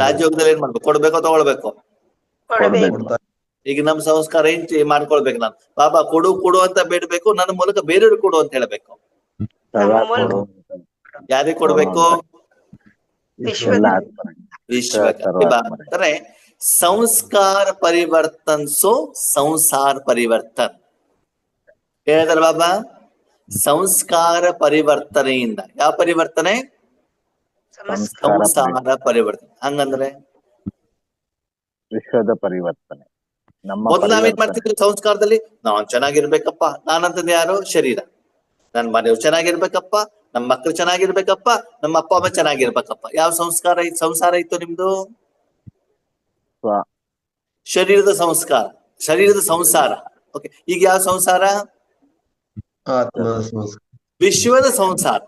Speaker 1: ರಾಜಯೋಗದಲ್ಲಿ ಏನ್ ಮಾಡ್ಬೇಕು? ಕೊಡ್ಬೇಕೋ ತಗೊಳ್ಬೇಕು?
Speaker 4: ಕೊಡ್ಬೇಕು.
Speaker 1: ಈಗ ನಮ್ ಸಂಸ್ಕಾರ ಏನ್ ಮಾಡ್ಕೊಳ್ಬೇಕು? ನಾನು ಬಾಬಾ ಕೊಡು ಕೊಡು ಅಂತ ಬೇಡಬೇಕು, ನನ್ನ ಮೂಲಕ ಬೇರೆಯವ್ರಿಗೆ ಕೊಡು ಅಂತ ಹೇಳ್ಬೇಕು.
Speaker 3: ಸದಾ
Speaker 4: ನಮ್ಮ
Speaker 3: ಕೊಡು.
Speaker 1: ಯಾರಿಗೆ ಕೊಡ್ಬೇಕು?
Speaker 4: ವಿಶ್ವದ
Speaker 1: ವಿಶ್ವಕ್ಕೆ. ಸಂಸ್ಕಾರ ಪರಿವರ್ತನ್ ಸೋ ಸಂಸಾರ ಪರಿವರ್ತನ್ ಹೇಳಿದಾರೆ ಬಾಬಾ. ಸಂಸ್ಕಾರ ಪರಿವರ್ತನೆಯಿಂದ ಯಾವ ಪರಿವರ್ತನೆ? ಸಂಸಾರ ಪರಿವರ್ತನೆ. ಹಂಗಂದ್ರೆ
Speaker 3: ವಿಶ್ವದ ಪರಿವರ್ತನೆ.
Speaker 1: ಮೊದ್ಲು ನಾವೇನ್ ಮಾಡ್ತಿದ್ವಿ ಸಂಸ್ಕಾರದಲ್ಲಿ? ನಾನ್ ಚೆನ್ನಾಗಿರ್ಬೇಕಪ್ಪ. ನಾನಂತಂದ್ರೆ ಯಾರು? ಶರೀರ. ನನ್ ಮನೆಯವ್ರು ಚೆನ್ನಾಗಿರ್ಬೇಕಪ್ಪ, ನಮ್ಮ ಮಕ್ಕಳು ಚೆನ್ನಾಗಿರ್ಬೇಕಪ್ಪ, ನಮ್ಮ ಅಪ್ಪ ಅಮ್ಮ ಚೆನ್ನಾಗಿರ್ಬೇಕಪ್ಪ. ಯಾವ ಸಂಸಾರ ಇತ್ತು ನಿಮ್ದು? ಶರೀರದ ಸಂಸ್ಕಾರ, ಶರೀರದ ಸಂಸಾರ. ಓಕೆ, ಈಗ ಯಾವ ಸಂಸಾರ?
Speaker 2: ಆತ್ಮದ ಸಂಸ್ಕಾರ.
Speaker 1: ವಿಶ್ವದ ಸಂಸಾರ.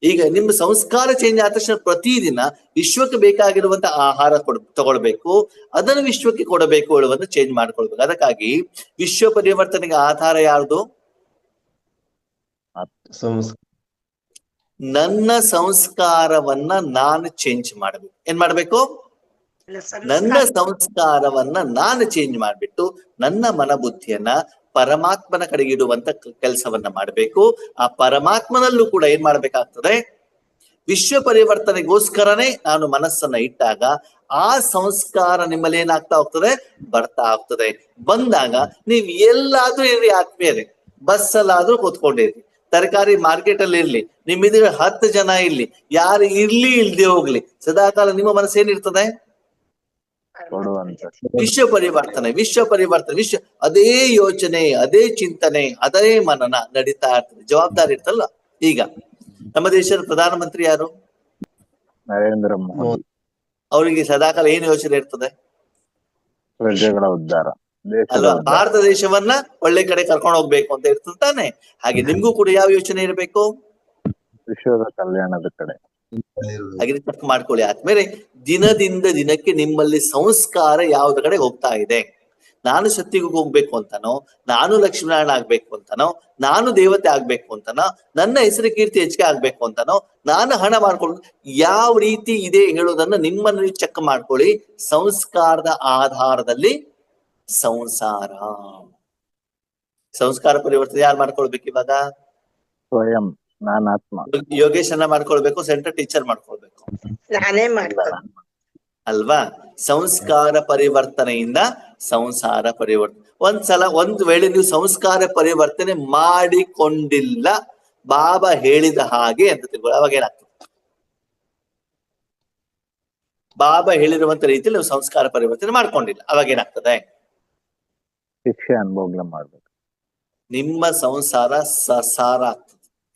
Speaker 1: ಈಗ ನಿಮ್ಮ ಸಂಸ್ಕಾರ ಚೇಂಜ್ ಆದ ತಕ್ಷಣ ಪ್ರತಿದಿನ ವಿಶ್ವಕ್ಕೆ ಬೇಕಾಗಿರುವಂತ ಆಹಾರ ತಗೊಳ್ಬೇಕು, ಅದನ್ನು ವಿಶ್ವಕ್ಕೆ ಕೊಡಬೇಕು ಹೇಳುವಂತ ಚೇಂಜ್ ಮಾಡ್ಕೊಳ್ಬೇಕು. ಅದಕ್ಕಾಗಿ ವಿಶ್ವ ಪರಿವರ್ತನೆಗೆ ಆಧಾರ ಯಾವುದು? ನನ್ನ ಸಂಸ್ಕಾರವನ್ನ ನಾನು ಚೇಂಜ್ ಮಾಡ್ಬೇಕು. ಏನ್ ಮಾಡ್ಬೇಕು? ನನ್ನ ಸಂಸ್ಕಾರವನ್ನ ನಾನು ಚೇಂಜ್ ಮಾಡ್ಬಿಟ್ಟು ನನ್ನ ಮನಬುದ್ಧಿಯನ್ನ ಪರಮಾತ್ಮನ ಕಡೆಗೆ ಇಡುವಂತ ಕೆಲಸವನ್ನ ಮಾಡ್ಬೇಕು. ಆ ಪರಮಾತ್ಮನಲ್ಲೂ ಕೂಡ ಏನ್ ಮಾಡ್ಬೇಕಾಗ್ತದೆ? ವಿಶ್ವ ಪರಿವರ್ತನೆಗೋಸ್ಕರನೇ ನಾನು ಮನಸ್ಸನ್ನ ಇಟ್ಟಾಗ ಆ ಸಂಸ್ಕಾರ ನಿಮ್ಮಲ್ಲಿ ಏನಾಗ್ತಾ ಹೋಗ್ತದೆ? ಬರ್ತಾ ಹೋಗ್ತದೆ. ಬಂದಾಗ ನೀವ್ ಎಲ್ಲಾದ್ರೂ ಇರ್ರಿ ಆತ್ಮೀಯರೇ, ಬಸ್ಸಲ್ಲಾದ್ರೂ ಕೂತ್ಕೊಂಡಿರ್ರಿ, ತರಕಾರಿ ಮಾರ್ಕೆಟ್ ಅಲ್ಲಿ ಇರ್ಲಿ, ನಿಮ್ಮಿದ್ರೆ 10 ಜನ ಇರ್ಲಿ, ಯಾರು ಇರ್ಲಿ ಇಲ್ದೆ ಹೋಗ್ಲಿ, ಸದಾಕಾಲ ನಿಮ್ಮ ಮನಸ್ಸು ಏನಿರ್ತದೆ? ವಿಶ್ವ ಪರಿವರ್ತನೆ, ವಿಶ್ವ ಪರಿವರ್ತನೆ, ವಿಶ್ವ ಅದೇ ಯೋಚನೆ, ಅದೇ ಚಿಂತನೆ, ಅದೇ ಮನನ ನಡೀತಾ ಇರ್ತದೆ. ಜವಾಬ್ದಾರಿ ಇರ್ತಲ್ಲ. ಈಗ ನಮ್ಮ ದೇಶದ ಪ್ರಧಾನಮಂತ್ರಿ ಯಾರು?
Speaker 3: ನರೇಂದ್ರ ಮೋದಿ.
Speaker 1: ಅವರಿಗೆ ಸದಾಕಾಲ ಏನು ಯೋಚನೆ ಇರ್ತದೆ?
Speaker 3: ಪ್ರಜೆಗಳ ಉದ್ಧಾರ,
Speaker 1: ಅಲ್ವಾ? ಭಾರತ ದೇಶವನ್ನ ಒಳ್ಳೆ ಕಡೆ ಕರ್ಕೊಂಡು ಹೋಗ್ಬೇಕು ಅಂತ ಇರ್ತದೆ ತಾನೆ. ಹಾಗೆ ನಿಮ್ಗೂ ಕೂಡ ಯಾವ ಯೋಚನೆ ಇರಬೇಕು?
Speaker 3: ವಿಶ್ವದ ಕಲ್ಯಾಣದ ಕಡೆ.
Speaker 1: ಹಾಗೆ ಚೆಕ್ ಮಾಡ್ಕೊಳ್ಳಿ ಆದ್ಮೇಲೆ ದಿನದಿಂದ ದಿನಕ್ಕೆ ನಿಮ್ಮಲ್ಲಿ ಸಂಸ್ಕಾರ ಯಾವ್ದ ಕಡೆ ಹೋಗ್ತಾ ಇದೆ. ನಾನು ಸತ್ಯಕ್ಕೆ ಹೋಗ್ಬೇಕು ಅಂತಾನೋ, ನಾನು ಲಕ್ಷ್ಮೀನಾರಾಯಣ ಆಗ್ಬೇಕು ಅಂತಾನೋ, ನಾನು ದೇವತೆ ಆಗ್ಬೇಕು ಅಂತಾನೋ, ನನ್ನ ಹೆಸರು ಕೀರ್ತಿ ಹೆಚ್ಚಿಗೆ ಆಗ್ಬೇಕು ಅಂತಾನೋ, ನಾನು ಹಣ ಮಾಡ್ಕೊಂಡು ಯಾವ ರೀತಿ ಇದೆ ಹೇಳೋದನ್ನ ನಿಮ್ಮನ್ನು ಚೆಕ್ ಮಾಡ್ಕೊಳ್ಳಿ. ಸಂಸ್ಕಾರದ ಆಧಾರದಲ್ಲಿ ಸಂಸಾರ. ಸಂಸ್ಕಾರ ಪರಿವರ್ತನೆ ಯಾರು ಮಾಡ್ಕೊಳ್ಬೇಕು ಇವಾಗ?
Speaker 3: ಸ್ವಯಂ ನಾನಾತ್ಮ.
Speaker 1: ಯೋಗೇಶ್ ಅನ್ನ ಮಾಡ್ಕೊಳ್ಬೇಕು, ಸೆಂಟರ್ ಟೀಚರ್ ಮಾಡ್ಕೊಳ್ಬೇಕು,
Speaker 4: ನಾನೇ ಮಾಡ್ತೀನಿ
Speaker 1: ಅಲ್ವಾ? ಸಂಸ್ಕಾರ ಪರಿವರ್ತನೆಯಿಂದ ಸಂಸಾರ ಪರಿವರ್ತನೆ. ಒಂದ್ ವೇಳೆ ನೀವು ಸಂಸ್ಕಾರ ಪರಿವರ್ತನೆ ಮಾಡಿಕೊಂಡಿಲ್ಲ, ಬಾಬಾ ಹೇಳಿದ ಹಾಗೆ ಅಂತ ತಿಳ್ಕೊಳ್ಳಿ, ಅವಾಗ ಏನಾಗ್ತದೆ? ಬಾಬಾ ಹೇಳಿರುವಂತ ರೀತಿಯಲ್ಲಿ ನೀವು ಸಂಸ್ಕಾರ ಪರಿವರ್ತನೆ ಮಾಡ್ಕೊಂಡಿಲ್ಲ, ಅವಾಗ ಏನಾಗ್ತದೆ?
Speaker 3: ಶಿಕ್ಷೆ ಅನುಭವ ಮಾಡ್ಬೇಕು.
Speaker 1: ನಿಮ್ಮ ಸಂಸಾರ ಸಸಾರ ಆಗ್ತದೆ.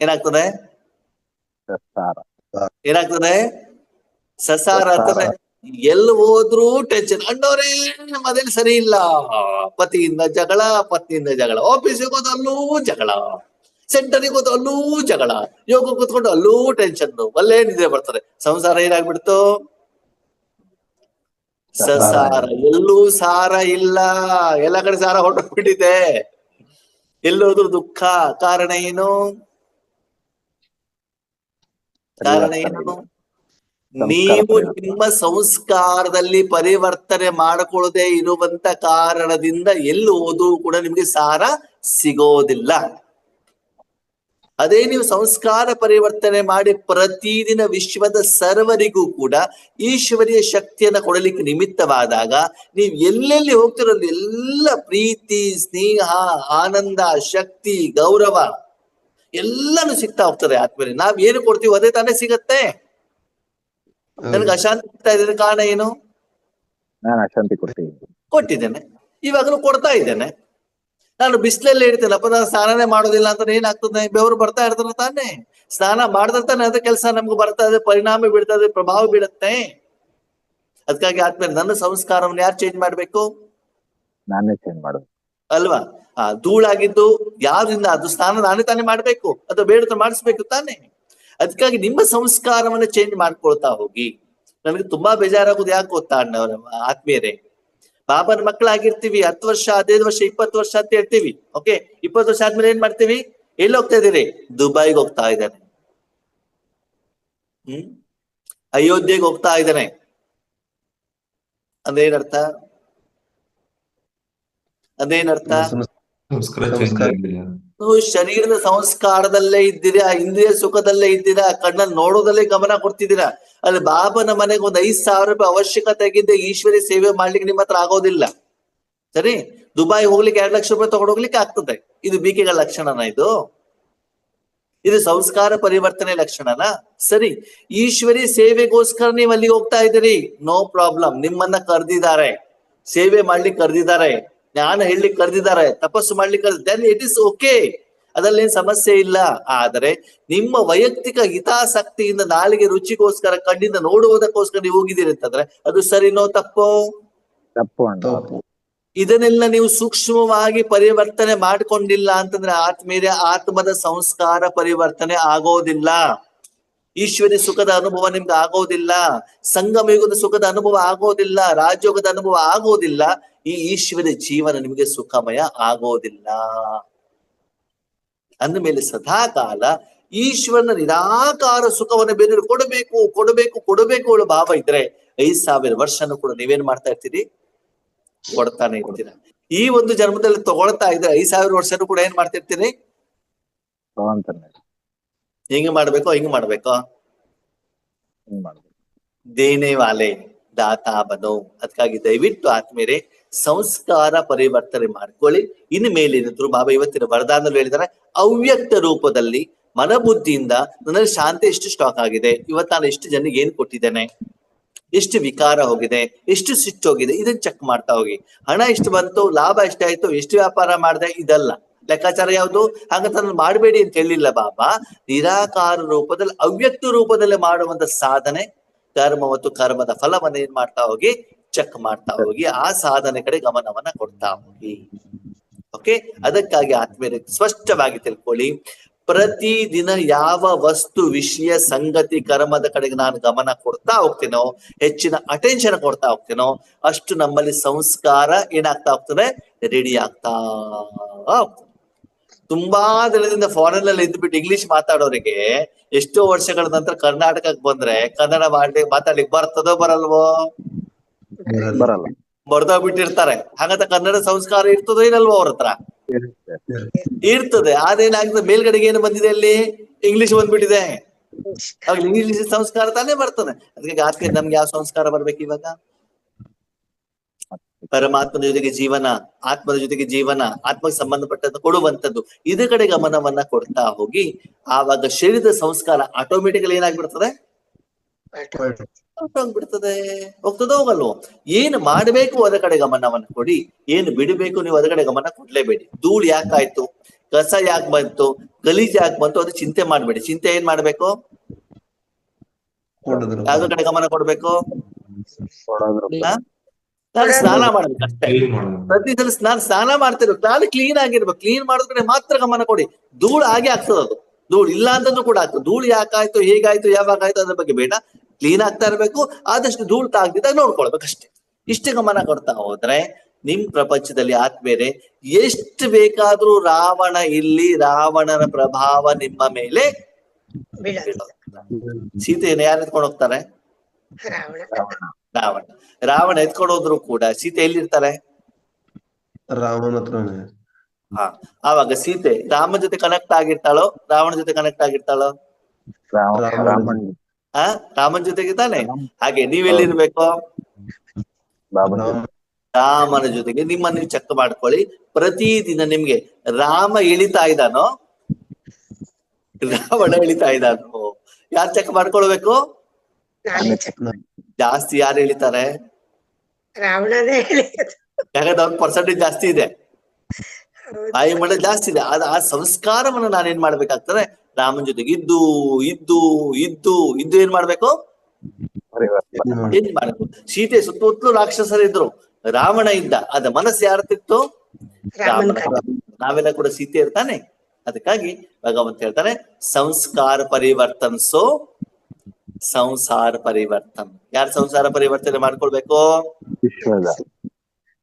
Speaker 1: ಏನಾಗ್ತದೆ? ಏನಾಗ್ತದೆ? ಸಸಾರ ಆಗ್ತದೆ. ಎಲ್ಲಿ ಹೋದ್ರೂ ಟೆನ್ಷನ್. ಅಣ್ಣವ್ರೇ ಮನೇಲಿ ಸರಿ ಇಲ್ಲ, ಪತಿಯಿಂದ ಜಗಳ, ಪತ್ನಿಯಿಂದ ಜಗಳ, ಆಫೀಸಿಗೆ ಹೋದ ಅಲ್ಲೂ ಜಗಳ, ಸೆಂಟರಿಗೆ ಹೋದ ಅಲ್ಲೂ ಜಗಳ, ಯೋಗ ಕೂತ್ಕೊಂಡು ಅಲ್ಲೂ ಟೆನ್ಷನ್, ಒಳ್ಳೆ ನಿದ್ರೆ ಬರ್ತದೆ. ಸಂಸಾರ ಏನಾಗ್ಬಿಡ್ತು? ಸಸಾರ. ಎಲ್ಲೂ ಸಾರ ಇಲ್ಲ, ಎಲ್ಲ ಕಡೆ ಸಾರ ಹೊರಟೋಗ್ಬಿಟ್ಟಿದೆ. ಎಲ್ಲೋದ್ರು ದುಃಖ. ಕಾರಣ ಏನು? ಕಾರಣ ಏನು? ನೀವು ನಿಮ್ಮ ಸಂಸ್ಕಾರದಲ್ಲಿ ಪರಿವರ್ತನೆ ಮಾಡಿಕೊಳ್ಳದೆ ಇರುವಂತ ಕಾರಣದಿಂದ ಎಲ್ಲಿ ಹೋದ್ರೂ ಕೂಡ ನಿಮ್ಗೆ ಸಾರ ಸಿಗೋದಿಲ್ಲ. ಅದೇ ನೀವು ಸಂಸ್ಕಾರ ಪರಿವರ್ತನೆ ಮಾಡಿ ಪ್ರತಿದಿನ ವಿಶ್ವದ ಸರ್ವರಿಗೂ ಕೂಡ ಈಶ್ವರಿಯ ಶಕ್ತಿಯನ್ನ ಕೊಡಲಿಕ್ಕೆ ನಿಮಿತ್ತವಾದಾಗ ನೀವು ಎಲ್ಲೆಲ್ಲಿ ಹೋಗ್ತಿರೋದು ಎಲ್ಲ ಪ್ರೀತಿ, ಸ್ನೇಹ, ಆನಂದ, ಶಕ್ತಿ, ಗೌರವ ಎಲ್ಲಾನು ಸಿಗ್ತಾ ಹೋಗ್ತದೆ ಆದ್ಮೇಲೆ. ನಾವ್ ಏನು ಕೊಡ್ತೀವಿ ಅದೇ ತಾನೇ ಸಿಗತ್ತೆ. ನನಗೆ ಅಶಾಂತಿ ಆಗ್ತಾ ಇದ್ರೆ ಕಾರಣ ಏನು?
Speaker 3: ನಾನು ಅಶಾಂತಿ
Speaker 1: ಕೊಟ್ಟಿದ್ದೇನೆ, ಇವಾಗಲೂ ಕೊಡ್ತಾ ಇದ್ದೇನೆ. ನಾನು ಬಿಸಿಲಲ್ಲಿ ಇಡ್ತೇನಪ್ಪ, ನಾನು ಸ್ನಾನನೇ ಮಾಡೋದಿಲ್ಲ ಅಂತ ಏನಾಗ್ತದೆ? ಬೆವರು ಬರ್ತಾ ಇರ್ತದೆ ತಾನೆ. ಸ್ನಾನ ಮಾಡಿದ್ರೆ ತಾನೆ ಅದ ಕೆಲಸ ನಮ್ಗೆ ಬರ್ತಾ ಇದೆ, ಪರಿಣಾಮ ಬೀಳ್ತದೆ, ಪ್ರಭಾವ ಬೀಳುತ್ತೆ. ಅದಕ್ಕಾಗಿ ಆದ್ಮೇಲೆ ನನ್ನ ಸಂಸ್ಕಾರವನ್ನು ಯಾರು ಚೇಂಜ್ ಮಾಡ್ಬೇಕು?
Speaker 3: ನಾನೇ ಚೇಂಜ್ ಮಾಡೋದು
Speaker 1: ಅಲ್ವಾ? ಧೂಳಾಗಿದ್ದು ಯಾವ್ದ್ರಿಂದ? ಅದು ಸ್ನಾನ ನಾನೇ ತಾನೇ ಮಾಡ್ಬೇಕು, ಅದು ಬೇಡ ಮಾಡಿಸ್ಬೇಕು ತಾನೆ. ಅದಕ್ಕಾಗಿ ನಿಮ್ಮ ಸಂಸ್ಕಾರವನ್ನ ಚೇಂಜ್ ಮಾಡ್ಕೊಳ್ತಾ ಹೋಗಿ. ನನಗೆ ತುಂಬಾ ಬೇಜಾರಾಗೋದು ಯಾಕೆ ಗೊತ್ತಾ ಅಣ್ಣವ್ರ ಆತ್ಮೀಯರೇ? ಬಾಬನ ಮಕ್ಕಳಾಗಿರ್ತೀವಿ, 10 ವರ್ಷ 15 ವರ್ಷ 20 ವರ್ಷ ಅಂತ ಹೇಳ್ತೀವಿ. ಓಕೆ, 20 ವರ್ಷ ಆದ್ಮೇಲೆ ಏನ್ ಮಾಡ್ತೀವಿ? ಎಲ್ಲಿ ಹೋಗ್ತಾ ಇದೀರಿ? ದುಬೈಗೆ ಹೋಗ್ತಾ ಇದ್ದಾನೆ, ಅಯೋಧ್ಯೆಗೆ ಹೋಗ್ತಾ ಇದ್ದಾನೆ. ಅದೇನರ್ಥ? ಅದೇನರ್ಥ?
Speaker 5: ಸಂಸ್ಕಾರ ಚೇಂಜ್ ಆಗಿಲ್ಲ.
Speaker 1: ನೀವು ಶರೀರದ ಸಂಸ್ಕಾರದಲ್ಲೇ ಇದ್ದೀರಾ, ಇಂದ್ರಿಯ ಸುಖದಲ್ಲೇ ಇದ್ದೀರಾ, ಕಣ್ಣಲ್ಲಿ ನೋಡೋದಲ್ಲೇ ಗಮನ ಕೊಡ್ತಿದ್ದೀರಾ. ಅಲ್ಲಿ ಬಾಬನ ಮನೆಗೆ ಒಂದು 5,000 ರೂಪಾಯಿ ಅವಶ್ಯಕತೆ ಆಗಿದ್ದೆ ಈಶ್ವರಿ ಸೇವೆ ಮಾಡ್ಲಿಕ್ಕೆ ನಿಮ್ಮ ಹತ್ರ ಆಗೋದಿಲ್ಲ. ಸರಿ, ದುಬೈ ಹೋಗ್ಲಿಕ್ಕೆ 2 ಲಕ್ಷ ರೂಪಾಯಿ ತಗೊಂಡು ಹೋಗ್ಲಿಕ್ಕೆ ಆಗ್ತದೆ. ಇದು ಬೀಕೆಗಳ ಲಕ್ಷಣನ? ಇದು ಸಂಸ್ಕಾರ ಪರಿವರ್ತನೆ ಲಕ್ಷಣನ? ಸರಿ, ಈಶ್ವರಿ ಸೇವೆಗೋಸ್ಕರ ನೀವು ಅಲ್ಲಿಗೆ ಹೋಗ್ತಾ ಇದ್ದೀರಿ, ನೋ ಪ್ರಾಬ್ಲಮ್. ನಿಮ್ಮನ್ನ ಕರೆದಿದ್ದಾರೆ, ಸೇವೆ ಮಾಡ್ಲಿಕ್ಕೆ ಕರೆದಿದ್ದಾರೆ, ಜ್ಞಾನ ಹೇಳಲಿಕ್ಕೆ ಕರೆದಿದ್ದಾರೆ, ತಪಸ್ಸು ಮಾಡ್ಲಿಕ್ಕೆ ದೆನ್ ಇಟ್ ಇಸ್ ಓಕೆ, ಅದರಲ್ಲೇನ್ ಸಮಸ್ಯೆ ಇಲ್ಲ. ಆದರೆ ನಿಮ್ಮ ವೈಯಕ್ತಿಕ ಹಿತಾಸಕ್ತಿಯಿಂದ ನಾಲಿಗೆ ರುಚಿಗೋಸ್ಕರ ಕಣ್ಣಿಂದ ನೋಡುವುದಕ್ಕೋಸ್ಕರ ನೀವು ಹೋಗಿದ್ದೀರಿ ಅಂತಂದ್ರೆ ಅದು ಸರಿನೋ ತಪ್ಪೋ?
Speaker 3: ತಪ್ಪು.
Speaker 1: ಇದನ್ನೆಲ್ಲ ನೀವು ಸೂಕ್ಷ್ಮವಾಗಿ ಪರಿವರ್ತನೆ ಮಾಡ್ಕೊಂಡಿಲ್ಲ ಅಂತಂದ್ರೆ ಆತ್ಮೀಯ ಆತ್ಮದ ಸಂಸ್ಕಾರ ಪರಿವರ್ತನೆ ಆಗೋದಿಲ್ಲ. ಈಶ್ವರಿ ಸುಖದ ಅನುಭವ ನಿಮ್ಗೆ ಆಗೋದಿಲ್ಲ, ಸಂಗಮಯುಗದ ಸುಖದ ಅನುಭವ ಆಗೋದಿಲ್ಲ, ರಾಜಯೋಗದ ಅನುಭವ ಆಗೋದಿಲ್ಲ. ಈ ಈಶ್ವರ ಜೀವನ ನಿಮಗೆ ಸುಖಮಯ ಆಗೋದಿಲ್ಲ. ಅಂದಮೇಲೆ ಸದಾಕಾಲ ಈಶ್ವರನ ನಿರಾಕಾರ ಸುಖವನ್ನು ಬೇರೆ ಕೊಡಬೇಕು ಕೊಡಬೇಕು ಕೊಡಬೇಕು ಅನ್ನೋ ಭಾವ ಇದ್ರೆ 5,000 ವರ್ಷನೂ ಕೂಡ ನೀವೇನ್ ಮಾಡ್ತಾ ಇರ್ತೀರಿ? ಕೊಡ್ತಾನೆ ಇರ್ತೀರ. ಈ ಒಂದು ಜನ್ಮದಲ್ಲಿ ತಗೊಳ್ತಾ ಇದ್ರೆ 5,000 ವರ್ಷನೂ ಕೂಡ ಏನ್ ಮಾಡ್ತಿರ್ತೀರಿ? ಹಿಂಗ ಮಾಡ್ಬೇಕು, ಹಿಂಗ ಮಾಡ್ಬೇಕು, ದೇನೆ ವಾಲೆ ದಾತಾ ಬನೋ. ಅದಕ್ಕಾಗಿ ದಯವಿಟ್ಟು ಆತ್ಮೀಯರೇ ಸಂಸ್ಕಾರ ಪರಿವರ್ತನೆ ಮಾಡ್ಕೊಳ್ಳಿ. ಇನ್ನು ಮೇಲೇನಿದ್ರು ಬಾಬಾ ಇವತ್ತಿನ ವರದಾನದಲ್ಲಿ ಹೇಳಿದ್ದಾರೆ, ಅವ್ಯಕ್ತ ರೂಪದಲ್ಲಿ ಮನಬುದ್ಧಿಯಿಂದ ನನ್ನಲ್ಲಿ ಶಾಂತಿ ಎಷ್ಟು ಸ್ಟಾಕ್ ಆಗಿದೆ, ಇವತ್ತು ನಾನು ಎಷ್ಟು ಜನರಿಗೆ ಏನ್ ಕೊಟ್ಟಿದ್ದೇನೆ, ಎಷ್ಟು ವಿಕಾರ ಹೋಗಿದೆ, ಎಷ್ಟು ಸಿಟ್ಟು ಹೋಗಿದೆ, ಇದನ್ನ ಚೆಕ್ ಮಾಡ್ತಾ ಹೋಗಿ. ಹಣ ಎಷ್ಟು ಬಂತು, ಲಾಭ ಎಷ್ಟಾಯ್ತು, ಎಷ್ಟು ವ್ಯಾಪಾರ ಮಾಡಿದೆ, ಇದಲ್ಲ ಲೆಕ್ಕಾಚಾರ ಯಾವುದು. ಹಾಗಂತ ನಾನು ಮಾಡಬೇಡಿ ಅಂತ ಹೇಳಿಲ್ಲ ಬಾಬಾ. ನಿರಾಕಾರ ರೂಪದಲ್ಲಿ ಅವ್ಯಕ್ತ ರೂಪದಲ್ಲಿ ಮಾಡುವಂತ ಸಾಧನೆ ಕರ್ಮ ಮತ್ತು ಕರ್ಮದ ಫಲವನ್ನ ಏನ್ ಮಾಡ್ತಾ ಹೋಗಿ ಚೆಕ್ ಮಾಡ್ತಾ ಹೋಗಿ, ಆ ಸಾಧನೆ ಕಡೆ ಗಮನವನ್ನ ಕೊಡ್ತಾ ಹೋಗಿ. ಓಕೆ, ಅದಕ್ಕಾಗಿ ಆತ್ಮೀಯರೇ ಸ್ಪಷ್ಟವಾಗಿ ತಿಳ್ಕೊಳ್ಳಿ, ಪ್ರತಿದಿನ ಯಾವ ವಸ್ತು ವಿಷಯ ಸಂಗತಿ ಕರ್ಮದ ಕಡೆಗೆ ನಾನು ಗಮನ ಕೊಡ್ತಾ ಹೋಗ್ತೀನೋ, ಹೆಚ್ಚಿನ ಅಟೆನ್ಷನ್ ಕೊಡ್ತಾ ಹೋಗ್ತೀನೋ, ಅಷ್ಟು ನಮ್ಮಲ್ಲಿ ಸಂಸ್ಕಾರ ಏನಾಗ್ತಾ ಹೋಗ್ತದೆ? ರೆಡಿ ಆಗ್ತಾ ಹೋಗ್ತದೆ. ತುಂಬಾ ದಿನದಿಂದ ಫಾರಿನ್ ಅಲ್ಲಿ ಇದ್ಬಿಟ್ಟು ಇಂಗ್ಲಿಷ್ ಮಾತಾಡೋರಿಗೆ ಎಷ್ಟೋ ವರ್ಷಗಳ ನಂತರ ಕರ್ನಾಟಕಕ್ಕೆ ಬಂದ್ರೆ ಕನ್ನಡ ಮಾತಾಡ್ಲಿಕ್ಕೆ ಬರ್ತದೋ ಬರಲ್ವೋ?
Speaker 3: ಬರಲ್ಲ,
Speaker 1: ಬರ್ದೋಗ್ಬಿಟ್ಟಿರ್ತಾರೆ. ಹಾಗಂತ ಕನ್ನಡ ಸಂಸ್ಕಾರ ಇರ್ತದೋ ಇರಲ್ವೋ ಅವ್ರ ಹತ್ರ? ಇರ್ತದೆ. ಅದೇನಾಗ್ತದೆ, ಮೇಲ್ಗಡೆಗೆ ಏನು ಬಂದಿದೆ, ಅಲ್ಲಿ ಇಂಗ್ಲಿಷ್ ಬಂದ್ಬಿಟ್ಟಿದೆ. ಆಗ ಇಂಗ್ಲಿಷ್ ಸಂಸ್ಕಾರ ತಾನೇ ಬರ್ತದೆ. ಅದಕ್ಕೆ ಆತ್ಮ ನಮ್ಗೆ ಯಾವ ಸಂಸ್ಕಾರ ಬರ್ಬೇಕು ಇವಾಗ? ಪರಮಾತ್ಮನ ಜೊತೆಗೆ ಜೀವನ, ಆತ್ಮದ ಜೊತೆಗೆ ಜೀವನ, ಆತ್ಮಕ್ಕೆ ಸಂಬಂಧಪಟ್ಟದ್ದು ಕೊಡುವಂಥದ್ದು, ಇದ್ರ ಕಡೆ ಗಮನವನ್ನ ಕೊಡ್ತಾ ಹೋಗಿ ಆವಾಗ ಶರೀರದ ಸಂಸ್ಕಾರ ಆಟೋಮೆಟಿಕಲಿ ಏನಾಗ್ಬಿಡ್ತದೆ? ಹೋಗ್ಬಿಡ್ತದೆ. ಹೋಗ್ತದೋ ಹೋಗಲ್ವೋ? ಏನ್ ಮಾಡ್ಬೇಕು ಅದ ಕಡೆ ಗಮನವನ್ನ ಕೊಡಿ, ಏನು ಬಿಡಬೇಕು ನೀವು ಅದ ಕಡೆ ಗಮನ ಕೊಡ್ಲೇಬೇಡಿ. ಧೂಳು ಯಾಕಾಯ್ತು, ಕಸ ಯಾಕೆ ಬಂತು, ಗಲೀಜ್ ಯಾಕೆ ಬಂತು, ಅದು ಚಿಂತೆ ಮಾಡ್ಬೇಡಿ. ಚಿಂತೆ ಏನ್ ಮಾಡ್ಬೇಕು? ಯಾವ್ದ್ರ ಕಡೆ ಗಮನ ಕೊಡ್ಬೇಕು? ನಾನು ಸ್ನಾನ ಮಾಡ್ಬೇಕಷ್ಟೇ. ಪ್ರತಿ ಸಲ ನಾನು ಸ್ನಾನ ಮಾಡ್ತಿರ್ಬೇಕು, ನಾನು ಕ್ಲೀನ್ ಆಗಿರ್ಬೇಕು. ಕ್ಲೀನ್ ಮಾಡೋದ್ ಕಡೆ ಮಾತ್ರ ಗಮನ ಕೊಡಿ. ಧೂಳು ಹಾಗೆ ಆಗ್ತದ, ಅದು ಧೂಳು ಇಲ್ಲ ಅಂತಂದ್ರೂ ಕೂಡ ಆಗ್ತದೆ. ಧೂಳು ಯಾಕಾಯ್ತು, ಹೇಗಾಯ್ತು, ಯಾವಾಗ ಆಯ್ತು ಅದ್ರ ಬಗ್ಗೆ ಬೇಡ, ಕ್ಲೀನ್ ಆಗ್ತಾ ಇರ್ಬೇಕು. ಆದಷ್ಟು ಧೂಳು ತಾಗ್ದಿದ್ದಾಗ ನೋಡ್ಕೊಳ್ಬೇಕಷ್ಟೇ. ಇಷ್ಟೇ ಗಮನ ಕೊಡ್ತಾ ಹೋದ್ರೆ ನಿಮ್ ಪ್ರಪಂಚದಲ್ಲಿ ಆತ್ಮೇಲೆ ಎಷ್ಟು ಬೇಕಾದ್ರೂ ರಾವಣ ಇಲ್ಲಿ, ರಾವಣನ ಪ್ರಭಾವ ನಿಮ್ಮ ಮೇಲೆ ಸೀತೆಯನ್ನು ಯಾರು ಎತ್ಕೊಂಡು ಹೋಗ್ತಾರೆ? ರಾವಣ ಎತ್ಕೊಂಡು ಹೋದ್ರು ಕೂಡ ಸೀತೆ ಎಲ್ಲಿರ್ತಾರೆ?
Speaker 2: ರಾಮನ ಹತ್ರನೇ.
Speaker 1: ಆವಾಗ ಸೀತೆ ರಾಮನ ಜೊತೆ ಕನೆಕ್ಟ್ ಆಗಿರ್ತಾಳೋ, ರಾವಣ ಜೊತೆ ಕನೆಕ್ಟ್ ಆಗಿರ್ತಾಳೋ? ರಾಮನ ಜೊತೆಗೆ ತಾನೆ. ಹಾಗೆ ನೀವೆಲ್ಲಿರ್ಬೇಕು? ರಾಮನ ಜೊತೆಗೆ ನಿಮ್ಮನ್ನು ನೀವು ಚೆಕ್ ಮಾಡ್ಕೊಳ್ಳಿ. ಪ್ರತಿದಿನ ನಿಮ್ಗೆ ರಾಮ ಇಳಿತಾ ಇದ್ದಾನೋ, ರಾವಣ ಇಳಿತಾ ಇದ್ದಾನೋ, ಯಾರು ಚೆಕ್ ಮಾಡ್ಕೊಳ್ಬೇಕು?
Speaker 4: ನಾನೇ ಚೆಕ್
Speaker 1: ಜಾಸ್ತಿ ಯಾರು ಹೇಳಿತಾರೆ?
Speaker 4: ರಾವಣನೇ ಹೇಳಿ
Speaker 1: ಯಾಕಂದ್ರೆ ಅವ್ರ ಪರ್ಸೆಂಟೇಜ್ ಜಾಸ್ತಿ ಇದೆ, ಬಾಯಿ ಮಾಡೋದು ಜಾಸ್ತಿ ಇದೆ. ಆ ಸಂಸ್ಕಾರವನ್ನು ನಾನೇನ್ ಮಾಡ್ಬೇಕಾಗ್ತದೆ? ರಾಮನ ಜೊತೆಗೆ ಇದ್ದು ಇದ್ದು ಇದ್ದು ಇದ್ದು ಏನ್ ಮಾಡ್ಬೇಕು? ಏನ್ ಮಾಡ್ಬೇಕು? ಸೀತೆ ಸುತ್ತಮುತ್ತಲು ರಾಕ್ಷಸರಿದ್ರು, ರಾವಣ ಇದ್ದ, ಅದ ಮನಸ್ಸು ಯಾರತ್ತಿತ್ತು? ರಾಮನ. ನಾವೆಲ್ಲ ಕೂಡ ಸೀತೆ ಇರ್ತಾನೆ. ಅದಕ್ಕಾಗಿ ಭಗವಂತ ಹೇಳ್ತಾನೆ ಸಂಸ್ಕಾರ ಪರಿವರ್ತನ್ಸೋ ಸಂಸಾರ ಪರಿವರ್ತನ್. ಯಾರು ಸಂಸಾರ ಪರಿವರ್ತನೆ ಮಾಡ್ಕೊಳ್ಬೇಕು?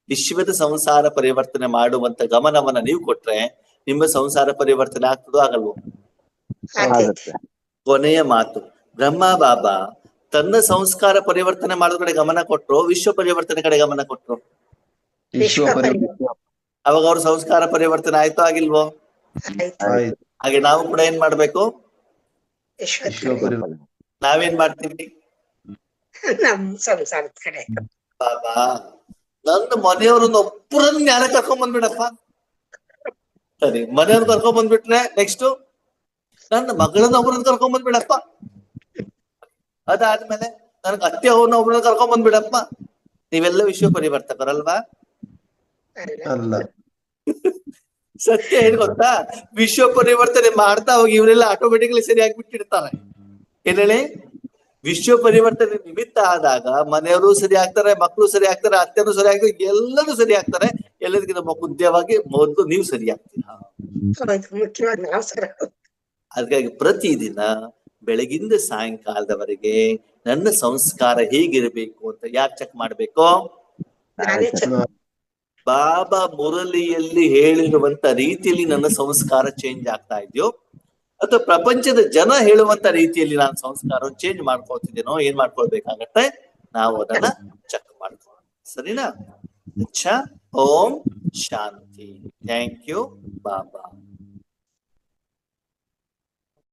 Speaker 1: ವಿಶ್ವದ ಸಂಸಾರ ಪರಿವರ್ತನೆ ಮಾಡುವಂತ ಗಮನವನ್ನ ನೀವು ಕೊಟ್ರೆ ನಿಮ್ಮ ಸಂಸಾರ ಪರಿವರ್ತನೆ ಆಗ್ತದೋ ಆಗಲ್ವೋ? ಕೊನೆಯ ಮಾತು, ಬ್ರಹ್ಮ ಬಾಬಾ ತನ್ನ ಸಂಸ್ಕಾರ ಪರಿವರ್ತನೆ ಮಾಡೋ ಕಡೆ ಗಮನ ಕೊಟ್ರು, ವಿಶ್ವ ಪರಿವರ್ತನೆ ಕಡೆ ಗಮನ ಕೊಟ್ರು.
Speaker 2: ವಿಶ್ವ ಪರಿವರ್ತನೆ
Speaker 1: ಅವಾಗ ಅವ್ರ ಸಂಸ್ಕಾರ ಪರಿವರ್ತನೆ ಆಯ್ತೋ ಆಗಿಲ್ವೋ?
Speaker 2: ಆಯ್ತು.
Speaker 1: ಹಾಗೆ ನಾವು ಕೂಡ ಏನ್ ಮಾಡ್ಬೇಕು?
Speaker 2: ವಿಶ್ವ ಪರಿವರ್ತನೆ
Speaker 1: ನಾವೇನ್ ಮಾಡ್ತೀವಿ?
Speaker 4: ನಮ್ ಸಂಸಾರದ ಕಡೆ
Speaker 1: ಬಾಬಾ ನನ್ನ ಮನೆಯವ್ರನ್ನ ಒಬ್ಬರನ್ನ ಜ್ಞಾನ ಕರ್ಕೊಂಡ್ ಬಂದ್ಬಿಡಪ್ಪ. ಸರಿ, ಮನೆಯವ್ರನ್ನ ಕರ್ಕೊಂಡ್ ಬಂದ್ಬಿಟ್ರೆ ನೆಕ್ಸ್ಟ್ ನನ್ನ ಮಗಳನ್ನ ಒಬ್ಬರನ್ನ ಕರ್ಕೊಂಡ್ ಬಂದ್ಬಿಡಪ್ಪ. ಅದಾದ್ಮೇಲೆ ನನ್ಗೆ ಅತ್ತೆ ಅವ್ರನ್ನ ಒಬ್ಬರನ್ನ ಕರ್ಕೊಂಡ್ ಬಂದ್ಬಿಡಪ್ಪ. ನೀವೆಲ್ಲ ವಿಶ್ವ ಪರಿವರ್ತಕರಲ್ವಾ?
Speaker 2: ಅಲ್ಲ.
Speaker 1: ಸತ್ಯ ಏನ್ ಗೊತ್ತಾ? ವಿಶ್ವ ಪರಿವರ್ತನೆ ಮಾಡ್ತಾ ಹೋಗಿ ಇವರೆಲ್ಲ ಆಟೋಮೆಟಿಕ್ಲಿ ಸರಿ ಆಗ್ಬಿಟ್ಟಿರ್ತಾರೆ. ಏನ್ ಹೇಳಿ? ವಿಶ್ವ ಪರಿವರ್ತನೆ ನಿಮಿತ್ತ ಆದಾಗ ಮನೆಯವರು ಸರಿ ಆಗ್ತಾರೆ, ಮಕ್ಕಳು ಸರಿ ಆಗ್ತಾರೆ, ಅತ್ತೆನೂ ಸರಿ ಆಗ್ತಾರೆ, ಎಲ್ಲರೂ ಸರಿ ಆಗ್ತಾರೆ. ಎಲ್ಲದಕ್ಕಿಂತ ಮುಖ್ಯವಾಗಿ ಮೊದಲು ನೀವು ಸರಿ ಆಗ್ತೀರಾ.
Speaker 4: ಮುಖ್ಯವಾಗಿ ನಾವು ಸರ.
Speaker 1: ಅದಕ್ಕಾಗಿ ಪ್ರತಿದಿನ ಬೆಳಗಿಂದ ಸಾಯಂಕಾಲದವರೆಗೆ ನನ್ನ ಸಂಸ್ಕಾರ ಹೇಗಿರ್ಬೇಕು ಅಂತ ಯಾರು ಚೆಕ್ ಮಾಡ್ಬೇಕು?
Speaker 4: ನಾನೇ ಚೆಕ್.
Speaker 1: ಬಾಬಾ ಮುರಳಿಯಲ್ಲಿ ಹೇಳಿರುವಂತ ರೀತಿಯಲ್ಲಿ ನನ್ನ ಸಂಸ್ಕಾರ ಚೇಂಜ್ ಆಗ್ತಾ ಇದೆಯೋ ಅಥವಾ ಪ್ರಪಂಚದ ಜನ ಹೇಳುವಂತ ರೀತಿಯಲ್ಲಿ ನಾನು ಸಂಸ್ಕಾರ ಚೇಂಜ್ ಮಾಡ್ಕೊಳ್ತಿದ್ದೇನೋ, ಏನ್ ಮಾಡ್ಕೊಳ್ಬೇಕಾಗತ್ತೆ? ನಾವು ಅದನ್ನ ಚೆಕ್ ಮಾಡ್ಕೊಳ್ಳೋಣ. ಸರಿನಾ? ಅಚ್ಚಾ. ಓಂ ಶಾಂತಿ. Thank you Baba.